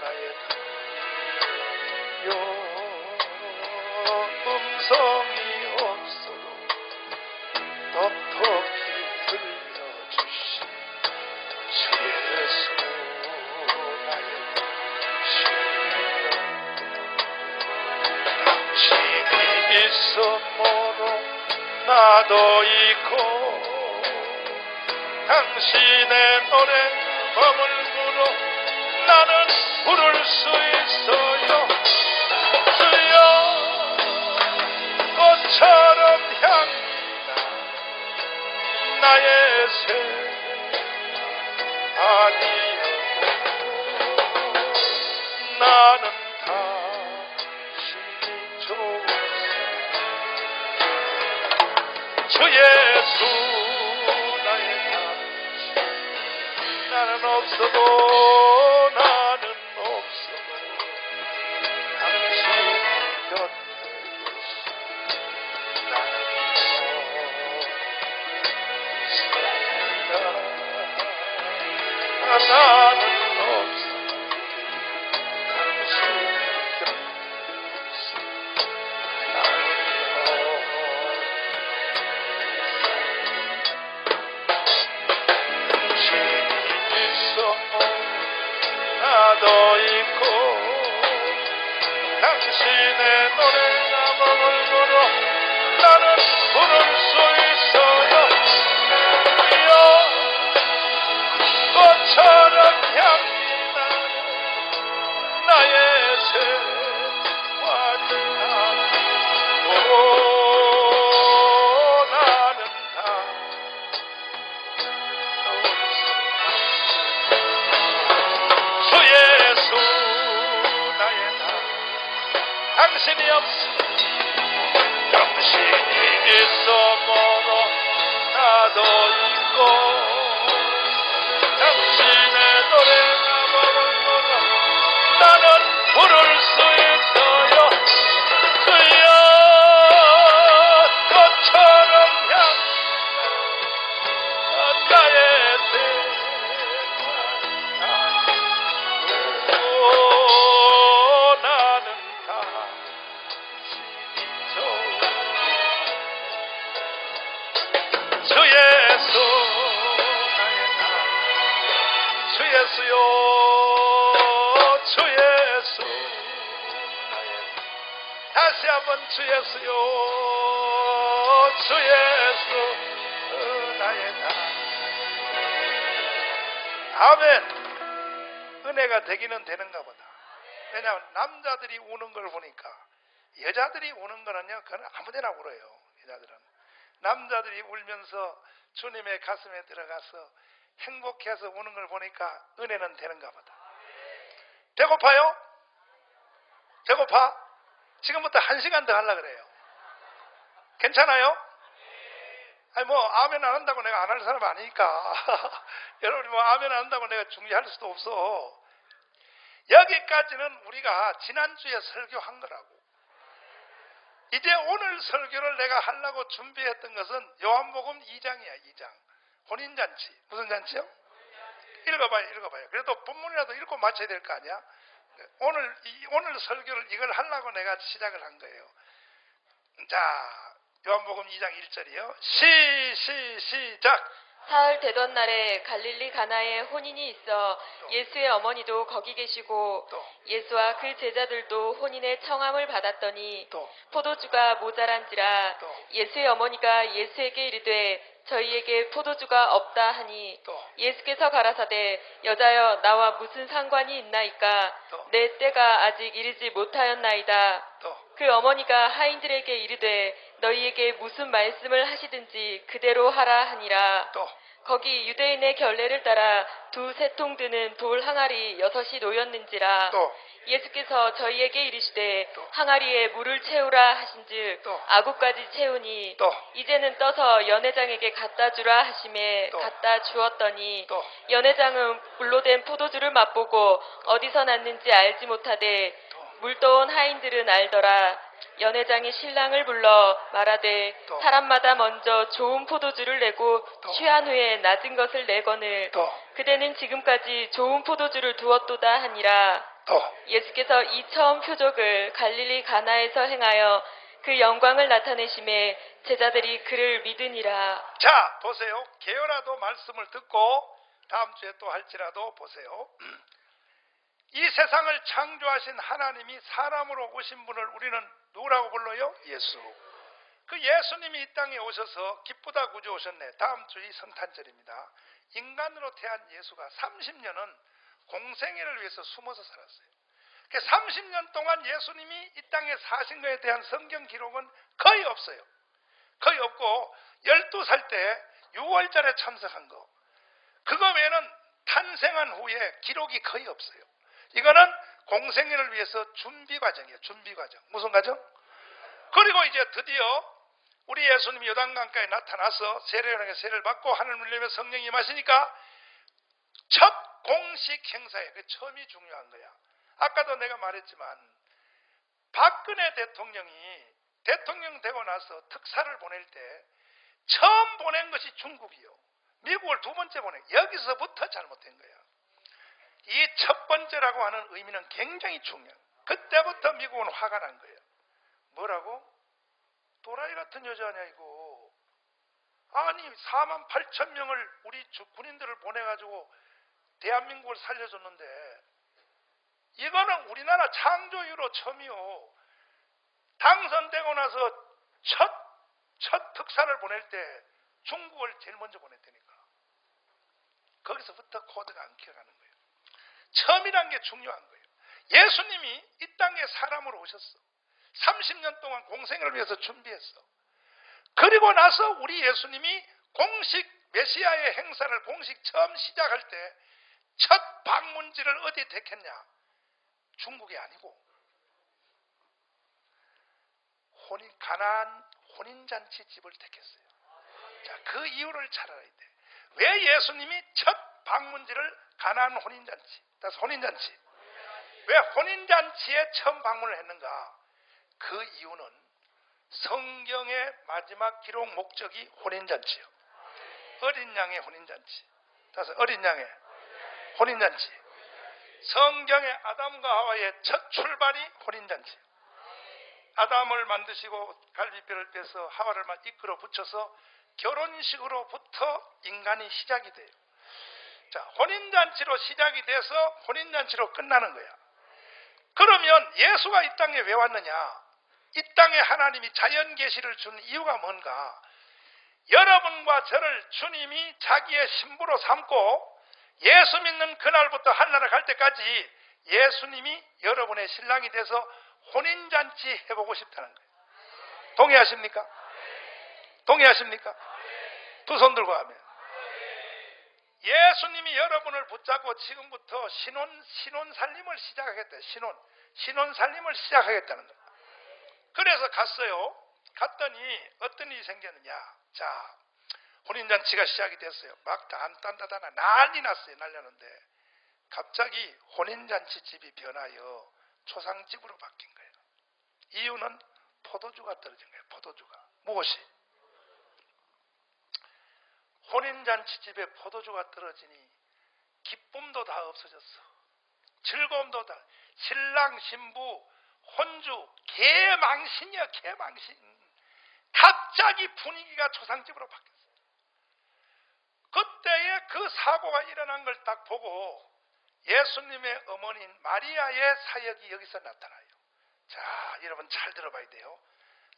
나의 음성이 없어도 똑똑히 들려주신 주 예수 나의 당신이 있음으로 나도 있고 당신의 노래 머물므로 나는 부를 수 있어요. 주여 꽃처럼 향기나 나의 생활이여 나는 당신이 좋으소. 주 예수 나의 당신 나는 없어도 당신 곁에 계시 나는 없어도 당신 곁에 계시 나도 있고 당신의 노래가 머물므로 나는 부를 수 있어요. 주여 꽃처럼 향기 나는 나의 생활이 나는 다 주 예수 나의 당신이 없어 당신이 있어므로 나도 있고 당신의 노래가 머물므로 나는 부를 수 있어요. 주여 꽃처럼 향기나 나의 나는 당신이 좋으소. 주 예수 나의 당신 주 예수요 주 예수 나의 다시 한번 주 예수요 주 예수 나의 당신. 아멘. 은혜가 되기는 되는가 보다. 왜냐하면 남자들이 우는 걸 보니까 여자들이 우는 거는요, 그건 아무데나 울어요. 여자들은. 남자들이 울면서 주님의 가슴에 들어가서 행복해서 우는 걸 보니까 은혜는 되는가 보다. 배고파요? 배고파? 지금부터 1시간 더 하려고 그래요. 괜찮아요? 아니 아멘 안 한다고 내가 안 할 사람 아니니까. 여러분이 아멘 안 한다고 내가 중지할 수도 없어. 여기까지는 우리가 지난주에 설교한 거라고. 이제 오늘 설교를 내가 하려고 준비했던 것은 요한복음 2장이야. 2장. 혼인잔치. 무슨 잔치요? 읽어봐요. 그래도 본문이라도 읽고 맞춰야 될 거 아니야? 오늘 설교를 이걸 하려고 내가 시작을 한 거예요. 자, 요한복음 2장 1절이요. 시작. 사흘 되던 날에 갈릴리 가나에 혼인이 있어 예수의 어머니도 거기 계시고 예수와 그 제자들도 혼인의 청함을 받았더니 포도주가 모자란지라 예수의 어머니가 예수에게 이르되 저희에게 포도주가 없다 하니 예수께서 가라사대 여자여 나와 무슨 상관이 있나이까 내 때가 아직 이르지 못하였나이다. 그 어머니가 하인들에게 이르되 너희에게 무슨 말씀을 하시든지 그대로 하라 하니라. 거기 유대인의 결례를 따라 2-3 통 드는 돌 항아리 6이 놓였는지라. 예수께서 저희에게 이르시되 항아리에 물을 채우라 하신즉 아구까지 채우니 이제는 떠서 연회장에게 갖다 주라 하시매 갖다 주었더니 연회장은 불로 된 포도주를 맛보고 어디서 났는지 알지 못하되 물떠온 하인들은 알더라. 연회장이 신랑을 불러 말하되 사람마다 먼저 좋은 포도주를 내고 취한 후에 낮은 것을 내거늘 그대는 지금까지 좋은 포도주를 두었도다 하니라. 예수께서 이 처음 표적을 갈릴리 가나에서 행하여 그 영광을 나타내심에 제자들이 그를 믿으니라. 자, 보세요. 개요라도 말씀을 듣고 다음 주에 또 할지라도 보세요. 이 세상을 창조하신 하나님이 사람으로 오신 분을 우리는 누구라고 불러요? 예수. 그 예수님이 이 땅에 오셔서 기쁘다 구주 오셨네. 다음 주이 성탄절입니다. 인간으로 태어난 예수가 30년은 공생애를 위해서 숨어서 살았어요. 30년 동안 예수님이 이 땅에 사신 것에 대한 성경 기록은 거의 없어요. 거의 없고 12살 때 6월절에 참석한 거. 그거 외에는 탄생한 후에 기록이 거의 없어요. 이거는 공생애를 위해서 준비 과정이에요. 준비 과정. 무슨 과정? 그리고 이제 드디어 우리 예수님이 요단강가에 나타나서 세례요한에게 세례를 받고 하늘 물리며 성령이 임하시니까 첫 공식 행사에 그 처음이 중요한 거야. 아까도 내가 말했지만 박근혜 대통령이 대통령 되고 나서 특사를 보낼 때 처음 보낸 것이 중국이요. 미국을 2번째 보낸 여기서부터 잘못된 거야. 이 첫 번째라고 하는 의미는 굉장히 중요해요. 그때부터 미국은 화가 난 거예요. 뭐라고? 도라이 같은 여자냐 이거. 아니 48,000명을 우리 군인들을 보내가지고 대한민국을 살려줬는데 이거는 우리나라 창조 이후로 처음이요. 당선되고 나서 첫 특사를 보낼 때 중국을 제일 먼저 보냈다니까. 거기서부터 코드가 안 키워가는 거예요. 처음이란 게 중요한 거예요. 예수님이 이 땅에 사람으로 오셨어. 30년 동안 공생을 위해서 준비했어. 그리고 나서 우리 예수님이 공식 메시아의 행사를 공식 처음 시작할 때 첫 방문지를 어디에 택했냐? 중국이 아니고 가나안 혼인잔치 집을 택했어요. 자, 그 이유를 잘 알아야 돼. 왜 예수님이 첫 방문지를 가나안 혼인잔치, 따라서 혼인잔치. 왜 혼인잔치에 처음 방문을 했는가? 그 이유는 성경의 마지막 기록 목적이 혼인잔치예요. 어린 양의 혼인잔치. 따라서 어린 양의 혼인잔치. 성경의 아담과 하와의 첫 출발이 혼인잔치. 아담을 만드시고 갈비뼈를 빼서 하와를 이끌어 붙여서 결혼식으로부터 인간이 시작이 돼요. 자, 혼인잔치로 시작이 돼서 혼인잔치로 끝나는 거야. 그러면 예수가 이 땅에 왜 왔느냐? 이 땅에 하나님이 자연 계시를 준 이유가 뭔가? 여러분과 저를 주님이 자기의 신부로 삼고 예수 믿는 그날부터 하늘나라 갈 때까지 예수님이 여러분의 신랑이 돼서 혼인잔치 해보고 싶다는 거예요. 동의하십니까? 동의하십니까? 두 손 들고 하면. 예수님이 여러분을 붙잡고 지금부터 신혼 살림을 시작하겠다. 신혼 살림을 시작하겠다는 거예요. 그래서 갔어요. 갔더니 어떤 일이 생겼느냐? 자, 혼인잔치가 시작이 됐어요. 막 딴딴따다나 난리 났어요. 날렸는데 갑자기 혼인잔치 집이 변하여 초상집으로 바뀐 거예요. 이유는 포도주가 떨어진 거예요. 포도주가. 무엇이? 혼인잔치집에 포도주가 떨어지니 기쁨도 다 없어졌어. 즐거움도 다. 신랑 신부 혼주 개망신이야. 개망신. 갑자기 분위기가 초상집으로 바뀌었어요. 그때에 그 사고가 일어난 걸 딱 보고 예수님의 어머니인 마리아의 사역이 여기서 나타나요. 자, 여러분 잘 들어봐야 돼요.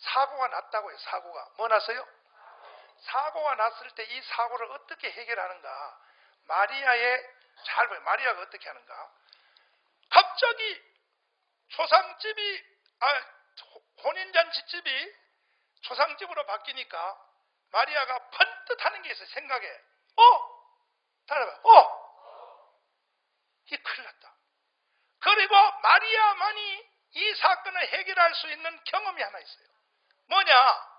사고가 났다고요. 사고가. 뭐 났어요? 사고가 났을 때 이 사고를 어떻게 해결하는가? 잘 봐요. 마리아가 어떻게 하는가? 갑자기 혼인잔치집이 초상집으로 바뀌니까 마리아가 번뜩 하는 게 있어요. 생각에. 따라봐. 이 큰일 났다. 그리고 마리아만이 이 사건을 해결할 수 있는 경험이 하나 있어요. 뭐냐?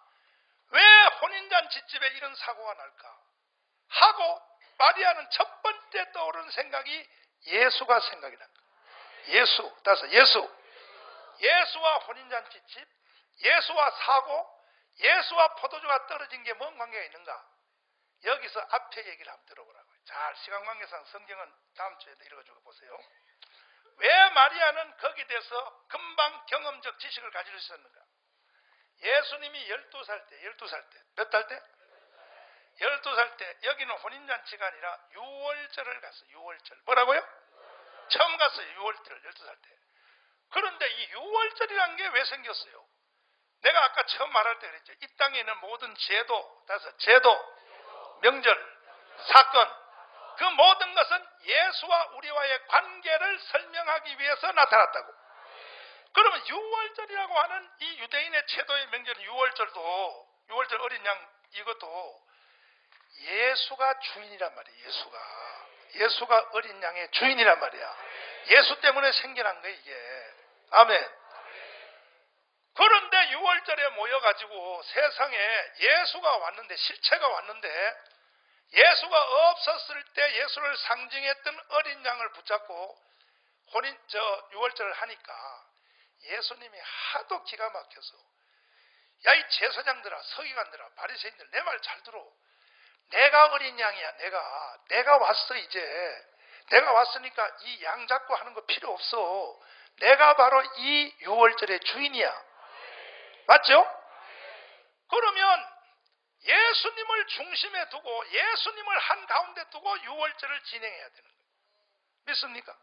왜 혼인잔치집에 이런 사고가 날까? 하고 마리아는 첫 번째 떠오른 생각이 예수가 생각이 난 거예요. 예수와 혼인잔치집, 예수와 사고, 예수와 포도주가 떨어진 게 뭔 관계가 있는가? 여기서 앞에 얘기를 한번 들어보라고요. 잘 시간 관계상 성경은 다음 주에 읽어주고 보세요. 왜 마리아는 거기에 대해서 금방 경험적 지식을 가질 수 있었는가? 예수님이 12살 때, 몇 살 때? 12살 때, 여기는 혼인잔치가 아니라 유월절을 갔어요. 유월절. 뭐라고요? 처음 갔어요. 유월절, 12살 때. 그런데 이 유월절이라는 게 왜 생겼어요? 내가 아까 처음 말할 때 그랬죠. 이 땅에 있는 모든 제도, 명절, 사건, 그 모든 것은 예수와 우리와의 관계를 설명하기 위해서 나타났다고. 그러면 유월절이라고 하는 이 유대인의 제도의 명절은 유월절 어린 양, 이것도 예수가 주인이란 말이에요. 예수가 어린 양의 주인이란 말이야. 예수 때문에 생겨난 거예요, 이게. 아멘. 그런데 유월절에 모여가지고 세상에 예수가 왔는데, 실체가 왔는데, 예수가 없었을 때 예수를 상징했던 어린 양을 붙잡고 유월절을 하니까 예수님이 하도 기가 막혀서, 야, 이 제사장들아, 서기관들아, 바리새인들, 내 말 잘 들어. 내가 어린 양이야. 내가 왔어. 이제 내가 왔으니까 이 양 잡고 하는 거 필요 없어. 내가 바로 이 유월절의 주인이야. 맞죠? 그러면 예수님을 중심에 두고, 예수님을 한가운데 두고 유월절을 진행해야 되는 거예요. 믿습니까?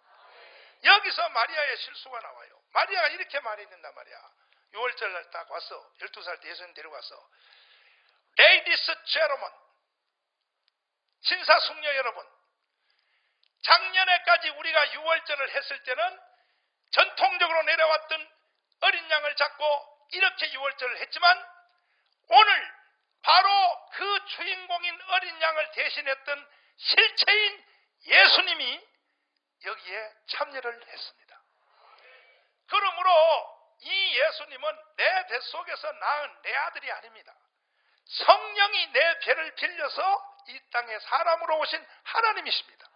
여기서 마리아의 실수가 나와요. 마리아가 이렇게 말해야 된단 말이야. 유월절 날 딱 왔어. 12살 때 예수님 데려가서, Ladies and gentlemen, 신사숙녀 여러분, 작년에까지 우리가 유월절을 했을 때는 전통적으로 내려왔던 어린 양을 잡고 이렇게 유월절을 했지만, 오늘 바로 그 주인공인 어린 양을 대신했던 실체인 예수님이 여기에 참여를 했습니다. 그러므로 이 예수님은 내 뱃속에서 낳은 내 아들이 아닙니다. 성령이 내 배를 빌려서 이 땅에 사람으로 오신 하나님이십니다.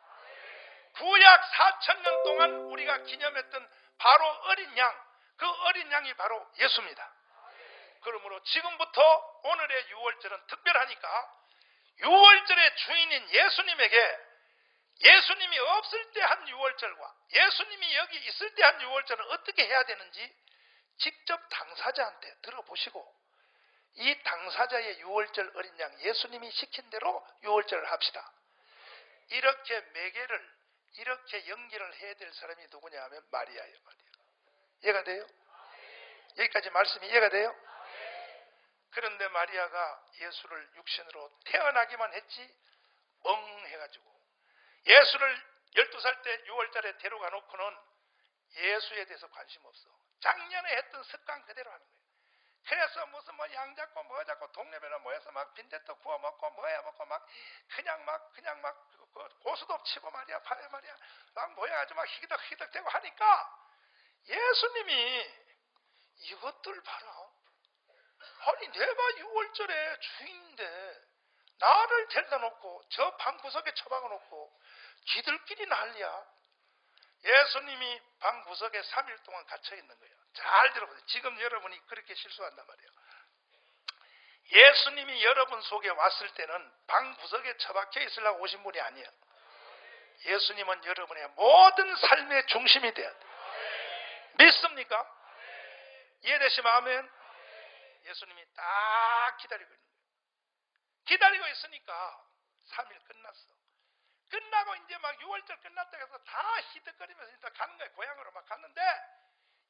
구약 4,000년 동안 우리가 기념했던 바로 어린 양, 그 어린 양이 바로 예수입니다. 그러므로 지금부터 오늘의 유월절은 특별하니까 유월절의 주인인 예수님에게, 예수님이 없을 때 한 유월절과 예수님이 여기 있을 때 한 유월절은 어떻게 해야 되는지 직접 당사자한테 들어보시고, 이 당사자의 유월절 어린 양, 예수님이 시킨 대로 유월절을 합시다. 이렇게 매개를, 이렇게 연기를 해야 될 사람이 누구냐 하면 마리아예요. 이해가 돼요? 여기까지 말씀이 이해가 돼요? 그런데 마리아가 예수를 육신으로 태어나기만 했지 멍해가지고, 예수를 12살 때 6월달에 데려가 놓고는 예수에 대해서 관심 없어. 작년에 했던 습관 그대로 하는 거예요. 그래서 무슨 양 잡고 뭐 잡고 동네별로 모여서 막 빈대떡 구워 먹고 뭐야 먹고 막 그냥 막 고수도 치고 말이야, 파야 말이야, 막 모여가지고 막 희덕희덕 대고 하니까 예수님이 이것들 봐라. 아니 내가 6월절에 주인인데 나를 데려다 놓고 저 방구석에 처박아 놓고 지들끼리 난리야. 예수님이 방구석에 3일 동안 갇혀 있는 거예요. 잘 들어보세요. 지금 여러분이 그렇게 실수한단 말이에요. 예수님이 여러분 속에 왔을 때는 방 구석에 처박혀 있으려고 오신 분이 아니에요. 예수님은 여러분의 모든 삶의 중심이 돼야 돼요. 믿습니까? 이해되시면 아멘. 예수님이 딱 기다리고 있는 거예요. 기다리고 있으니까 3일 끝났어. 끝나고 이제 막 6월절 끝났다 해서 다 히득거리면서 일단 가는 거예요. 고향으로 막 갔는데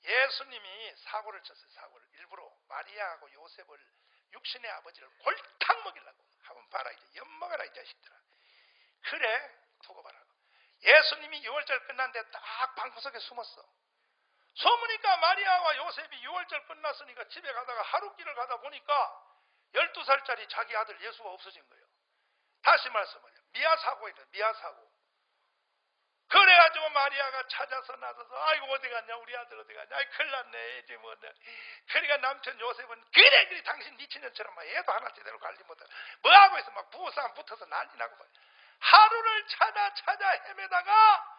예수님이 사고를 쳤어요. 사고를. 일부러 마리아하고 요셉을 육신의 아버지를 골탕 먹이려고. 한번 봐라 이제 엿먹어라 이 자식들아. 그래 두고 봐라. 예수님이 6월절 끝났는데 딱 방구석에 숨었어. 소문이니까 마리아와 요셉이 6월절 끝났으니까 집에 가다가 하룻길을 가다 보니까 12살짜리 자기 아들 예수가 없어진 거예요. 다시 말씀하자. 미아사고이다. 미아사고. 그래가지고 마리아가 찾아서 나서서 아이고 어디 갔냐 우리 아들 어디 갔냐 아이 큰일 났네 이제 뭐 그러니까 남편 요셉은 그래 당신 미친년처럼 막 애도 하나 제대로 관리 못해 뭐하고 있어 막 부부싸움 붙어서 난리 나고 막 하루를 찾아 헤매다가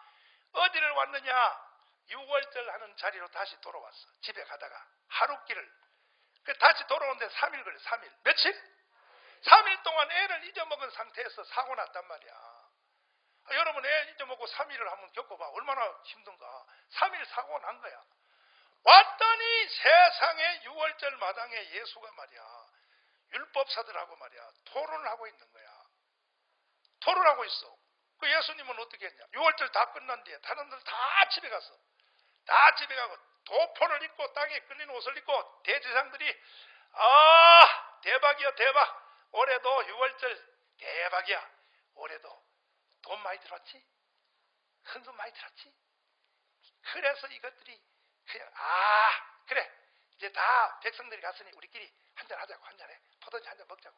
어디를 왔느냐 6월절 하는 자리로 다시 돌아왔어. 집에 가다가 하룻길을 다시 돌아오는데 3일 걸려. 3일 며칠? 3일 동안 애를 잊어먹은 상태에서 사고 났단 말이야. 여러분 애 잊어먹고 3일을 한번 겪어봐. 얼마나 힘든가. 3일 사고가 난 거야. 왔더니 세상에 6월절 마당에 예수가 말이야 율법사들하고 말이야 토론을 하고 있는 거야. 토론하고 있어. 그 예수님은 어떻게 했냐. 6월절 다 끝난 뒤에 다른 들 다 집에 갔어. 다 집에 가고 도포를 입고 땅에 끌린 옷을 입고 대제사장들이 대박이야 대박. 올해도 6월절 대박이야. 올해도 돈 많이 들었지? 헌금 많이 들었지? 그래서 이것들이 그냥 그래 이제 다 백성들이 갔으니 우리끼리 한잔 하자고. 한잔해. 포도주 한잔 먹자고.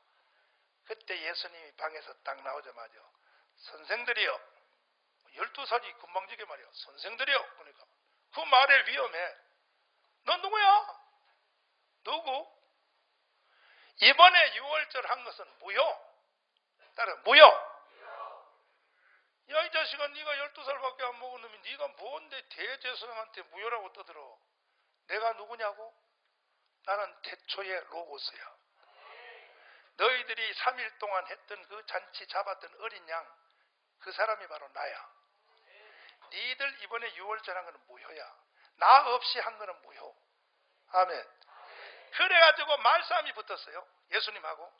그때 예수님이 방에서 딱 나오자마자 선생들이여 12살이 금방지게 말이야. 선생들이여. 그러니까 그 말에 위험해. 넌 누구야? 누구? 이번에 6월절 한 것은 무효. 따라 무효. 야 이 자식아 네가 12살밖에 안 먹은 놈이 네가 뭔데 대제사장한테 무효라고 떠들어. 내가 누구냐고? 나는 태초의 로고스야. 너희들이 3일 동안 했던 그 잔치 잡았던 어린 양 그 사람이 바로 나야. 니들 이번에 6월절 한 거는 무효야. 나 없이 한 거는 무효. 아멘. 그래가지고 말싸움이 붙었어요. 예수님하고.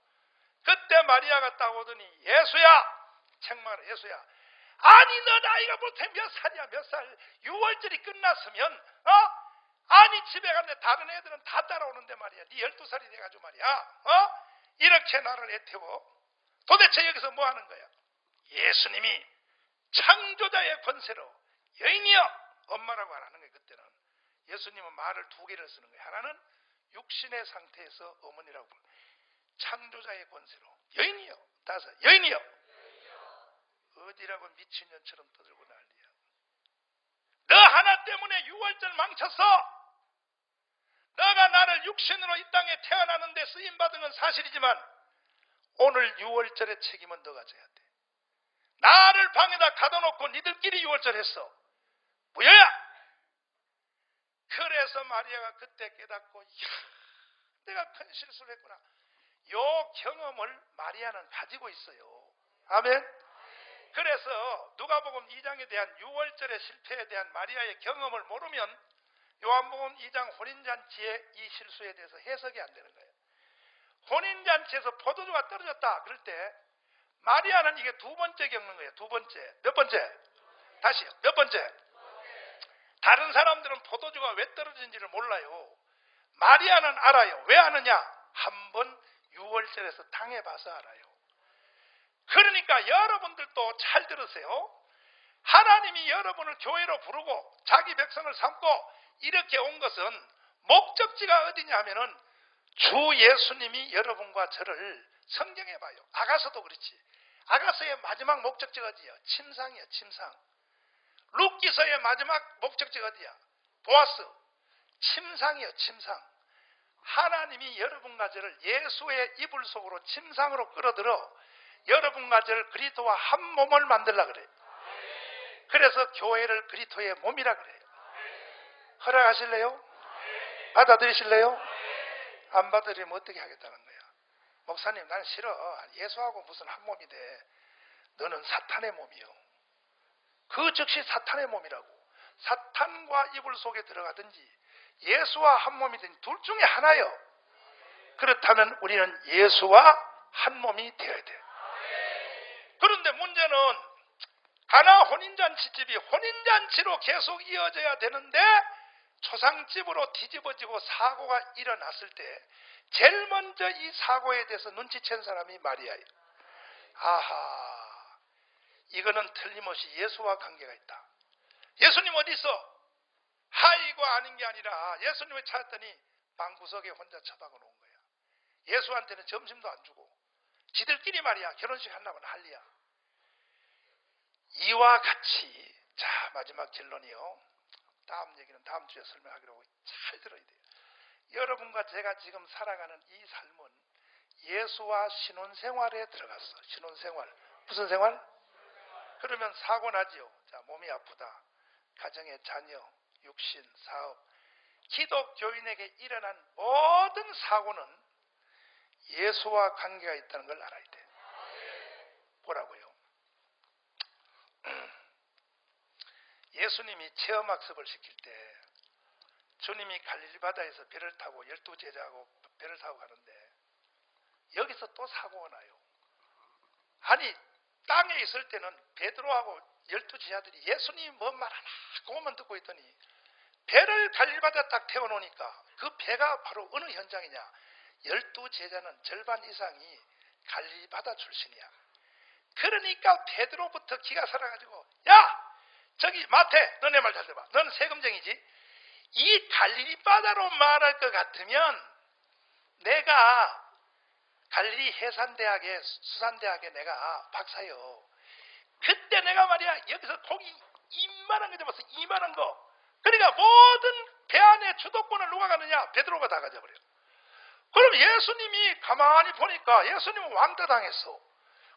그때 마리아가 딱 오더니 예수야. 책망을 예수야. 아니 너 나이가 못해 몇 살이야 몇 살. 6월절이 끝났으면 아니 집에 갔는데 다른 애들은 다 따라오는데 말이야. 네 12살이 돼가지고 말이야. 이렇게 나를 애태워. 도대체 여기서 뭐 하는 거야. 예수님이 창조자의 권세로 여인이여 엄마라고 안 하는 거예요. 그때는 예수님은 말을 두 개를 쓰는 거예요. 하나는 육신의 상태에서 어머니라고 부르는 창조자의 권세로 여인이여. 다섯 여인이여. 어디라고 미친년처럼 떠들고 난리야. 너 하나 때문에 6월절 망쳤어. 너가 나를 육신으로 이 땅에 태어나는데 쓰임받은 건 사실이지만 오늘 6월절의 책임은 너가 져야 돼. 나를 방에다 가둬놓고 니들끼리 6월절 했어. 무효야. 그래서 마리아가 그때 깨닫고 내가 큰 실수를 했구나. 요 경험을 마리아는 가지고 있어요. 아멘. 그래서 누가복음 2장에 대한 6월절의 실패에 대한 마리아의 경험을 모르면 요한복음 2장 혼인잔치의 이 실수에 대해서 해석이 안 되는 거예요. 혼인잔치에서 포도주가 떨어졌다 그럴 때 마리아는 이게 두 번째 겪는 거예요. 두 번째. 몇 번째? 다시요. 몇 번째? 다른 사람들은 포도주가 왜 떨어진지를 몰라요. 마리아는 알아요. 왜 아느냐? 한번 6월절에서 당해봐서 알아요. 그러니까 여러분들도 잘 들으세요. 하나님이 여러분을 교회로 부르고 자기 백성을 삼고 이렇게 온 것은 목적지가 어디냐 하면은 주 예수님이 여러분과 저를 성경에 봐요. 아가서도 그렇지. 아가서의 마지막 목적지가 어디야? 침상이야. 침상. 룻기서의 마지막 목적지가 어디야? 보아스. 침상이요. 침상. 하나님이 여러분과 저를 예수의 이불 속으로 침상으로 끌어들여 여러분과 저를 그리스도와 한 몸을 만들라 그래요. 그래서 교회를 그리스도의 몸이라 그래요. 허락하실래요? 받아들이실래요? 안 받아들이면 어떻게 하겠다는 거야? 목사님, 난 싫어. 예수하고 무슨 한 몸이 돼. 너는 사탄의 몸이요. 그 즉시 사탄의 몸이라고. 사탄과 이불 속에 들어가든지 예수와 한 몸이 된 둘 중에 하나요. 그렇다면 우리는 예수와 한 몸이 되어야 돼. 그런데 문제는 가나 혼인잔치집이 혼인잔치로 계속 이어져야 되는데 초상집으로 뒤집어지고 사고가 일어났을 때 제일 먼저 이 사고에 대해서 눈치챈 사람이 마리아예요. 아하, 이거는 틀림없이 예수와 관계가 있다. 예수님 어디 있어? 하이고 아닌 게 아니라 예수님을 찾았더니 방구석에 혼자 처박아 놓은 거야. 예수한테는 점심도 안 주고 지들끼리 말이야 결혼식 하려고 난리야. 이와 같이 자 마지막 결론이요. 다음 얘기는 다음 주에 설명하기로 하고 잘 들어야 돼요. 여러분과 제가 지금 살아가는 이 삶은 예수와 신혼생활에 들어갔어. 신혼생활. 무슨 생활? 그러면 사고 나지요. 자, 몸이 아프다. 가정의 자녀, 육신, 사업. 기독교인에게 일어난 모든 사고는 예수와 관계가 있다는 걸 알아야 돼. 뭐라고요? 예수님이 체험학습을 시킬 때 주님이 갈릴리 바다에서 배를 타고 12제자하고 배를 타고 가는데 여기서 또 사고가 나요. 아니 땅에 있을 때는 베드로하고 12제자들이 예수님이 뭔 말 하나 그것만 듣고 있더니 배를 갈릴리 바다에 딱 태워놓으니까 그 배가 바로 어느 현장이냐. 12제자는 절반 이상이 갈릴리 바다 출신이야. 그러니까 베드로부터 기가 살아가지고 야! 저기 마태 너네 말 잘 들어봐. 넌 세금쟁이지? 이 갈릴리 바다로 말할 것 같으면 내가 갈릴리 해산대학에 수산대학에 내가 박사요. 그때 내가 말이야 여기서 고기 이만한 거 잡았어. 이만한 거. 그러니까 모든 배 안에 주도권을 누가 가느냐? 베드로가 다 가져버려. 그럼 예수님이 가만히 보니까 예수님은 왕따 당했어.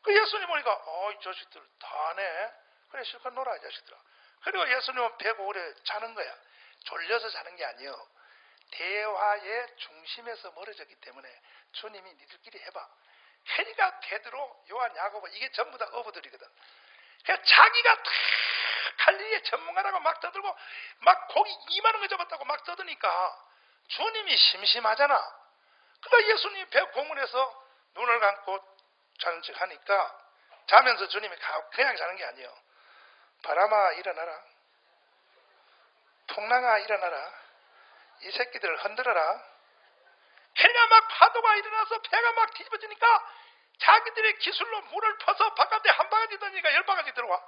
그 예수님 보니까 이 자식들 다 하네. 그래 실컷 놀아 이 자식들아. 그리고 예수님은 배고 오래 자는 거야. 졸려서 자는 게 아니요. 대화의 중심에서 멀어졌기 때문에 주님이 니들끼리 해봐. 그러니까 베드로, 요한, 야고보 이게 전부 다 어부들이거든. 그러니까 자기가 다 갈릴리의 전문가라고 막 떠들고 막 고기 이만한 거 잡았다고 막 떠드니까 주님이 심심하잖아. 그러니까 예수님이 배 고문해서 눈을 감고 자는 척 하니까 자면서 주님이 그냥 자는 게 아니에요. 바람아 일어나라. 풍랑아 일어나라. 이 새끼들을 흔들어라. 그러니까 막 파도가 일어나서 배가 막 뒤집어지니까 자기들의 기술로 물을 퍼서 바깥에 한 바가지 던지니까 10바가지 들어와.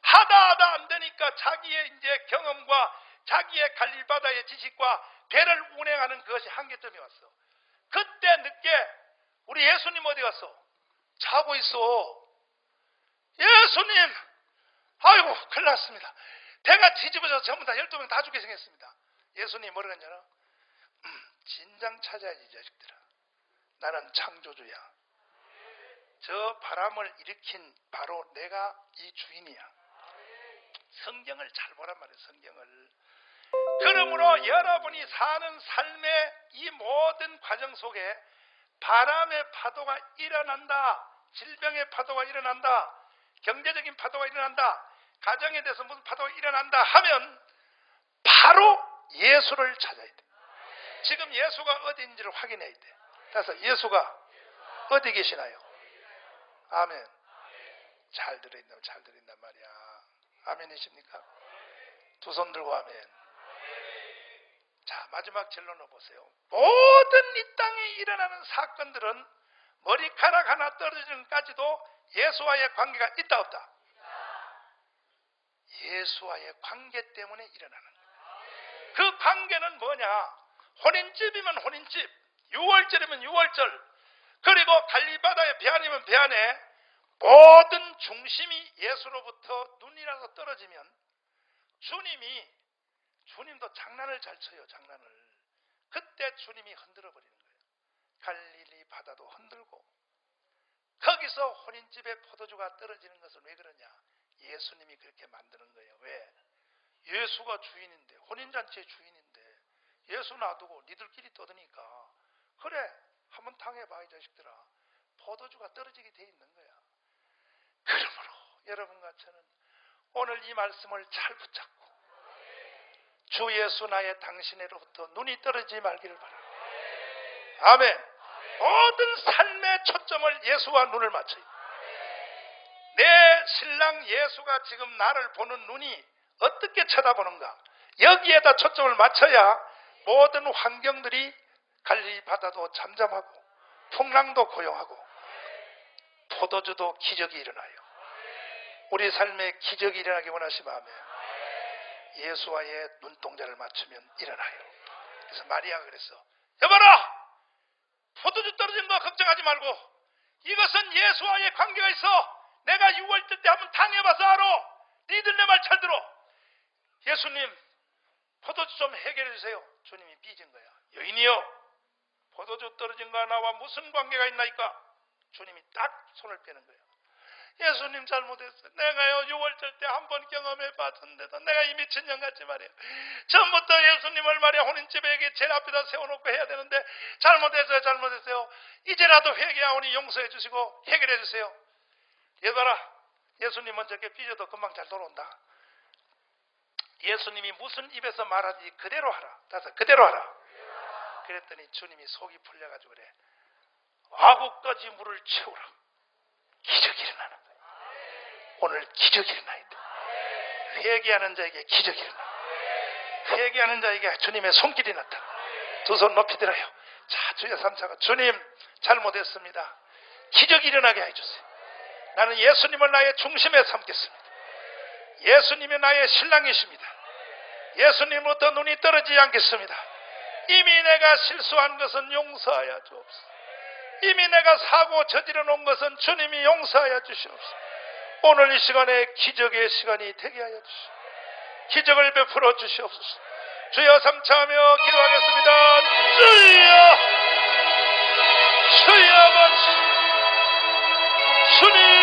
하다 안 되니까 자기의 이제 경험과 자기의 갈릴리 바다의 지식과 배를 운행하는 그것이 한계점이 왔어. 그때 늦게 우리 예수님 어디 갔어? 자고 있어. 예수님 아이고 큰일 났습니다. 배가 뒤집어져서 전부 다 12명 다 죽게 생겼습니다. 예수님 뭐라 그랬냐? 진작 찾아야지 이 자식들아. 나는 창조주야. 저 바람을 일으킨 바로 내가 이 주인이야. 성경을 잘 보란 말이에요. 성경을. 그러므로 여러분이 사는 삶의 이 모든 과정 속에 바람의 파도가 일어난다. 질병의 파도가 일어난다. 경제적인 파도가 일어난다. 가정에 대해서 무슨 파도가 일어난다 하면 바로 예수를 찾아야 돼. 지금 예수가 어디인지를 확인해야 돼. 그래서 예수가 어디 계시나요? 아멘. 잘 들어있단 말이야. 아멘이십니까? 두 손 들고 아멘. 자, 마지막 결론을 보세요. 모든 이 땅에 일어나는 사건들은 머리카락 하나 떨어지는 것까지도 예수와의 관계가 있다 없다? 예수와의 관계 때문에 일어나는 거예요. 그 관계는 뭐냐? 혼인집이면 혼인집, 유월절이면 유월절, 그리고 갈릴리바다의 배 아니면 배 안에 모든 중심이 예수로부터 눈이라도 떨어지면 주님도 장난을 잘 쳐요. 장난을. 그때 주님이 흔들어 버리는 거예요. 갈릴리 바다도 흔들고 거기서 혼인집에 포도주가 떨어지는 것은 왜 그러냐? 예수님이 그렇게 만드는 거예요. 왜? 예수가 주인인데, 혼인잔치의 주인인데 예수 놔두고 니들끼리 떠드니까 그래 한번 당해봐 이 자식들아. 포도주가 떨어지게 돼 있는 거야. 그러므로 여러분과 저는 오늘 이 말씀을 잘 붙잡고 주 예수 나의 당신으로부터 눈이 떨어지지 말기를 바랍니다. 아멘. 모든 삶의 초점을 예수와 눈을 맞춰요. 내 신랑 예수가 지금 나를 보는 눈이 어떻게 쳐다보는가, 여기에다 초점을 맞춰야 모든 환경들이 갈릴리 바다도 잠잠하고 풍랑도 고요하고 포도주도 기적이 일어나요. 우리 삶에 기적이 일어나기 원하시면 아멘. 예수와의 눈동자를 맞추면 일어나요. 그래서 마리아가 그랬어. 여봐라, 포도주 떨어진 거 걱정하지 말고 이것은 예수와의 관계가 있어. 내가 6월절 때 한번 당해봐서 알아. 니들 내 말 잘 들어. 예수님, 포도주 좀 해결해 주세요. 주님이 삐진 거야. 여인이여, 포도주 떨어진 거와 나와 무슨 관계가 있나이까? 주님이 딱 손을 빼는 거야. 예수님 잘못했어요. 내가요 6월절 때 한 번 경험해 봤는데도 내가 이미 천년같이 말이에요. 처음부터 예수님을 말이야 혼인집에게 제일 앞에다 세워놓고 해야 되는데 잘못했어요. 이제라도 회개하오니 용서해 주시고 해결해 주세요. 얘들아, 예수님은 저렇게 삐져도 금방 잘 돌아온다. 예수님이 무슨 입에서 말하지 그대로 하라. 따라서 그대로 하라. 그랬더니 주님이 속이 풀려가지고 그래. 아구까지 물을 채우라. 기적이 일어나는 거예요. 오늘 기적이 일어나야 돼. 회개하는 자에게 기적이 일어나. 회개하는 자에게 주님의 손길이 나타나. 두 손 높이 들어요. 자, 주여 삼차가 주님 잘못했습니다. 기적이 일어나게 해주세요. 나는 예수님을 나의 중심에 삼겠습니다. 예수님이 나의 신랑이십니다. 예수님부터 눈이 떨어지지 않겠습니다. 이미 내가 실수한 것은 용서하여 주옵소서. 이미 내가 사고 저지러 놓은 것은 주님이 용서하여 주시옵소서. 오늘 이 시간에 기적의 시간이 되게 하여 주시옵소서. 기적을 베풀어 주시옵소서. 주여 삼차하며 기도하겠습니다. 주여, 주여 아버지, 주님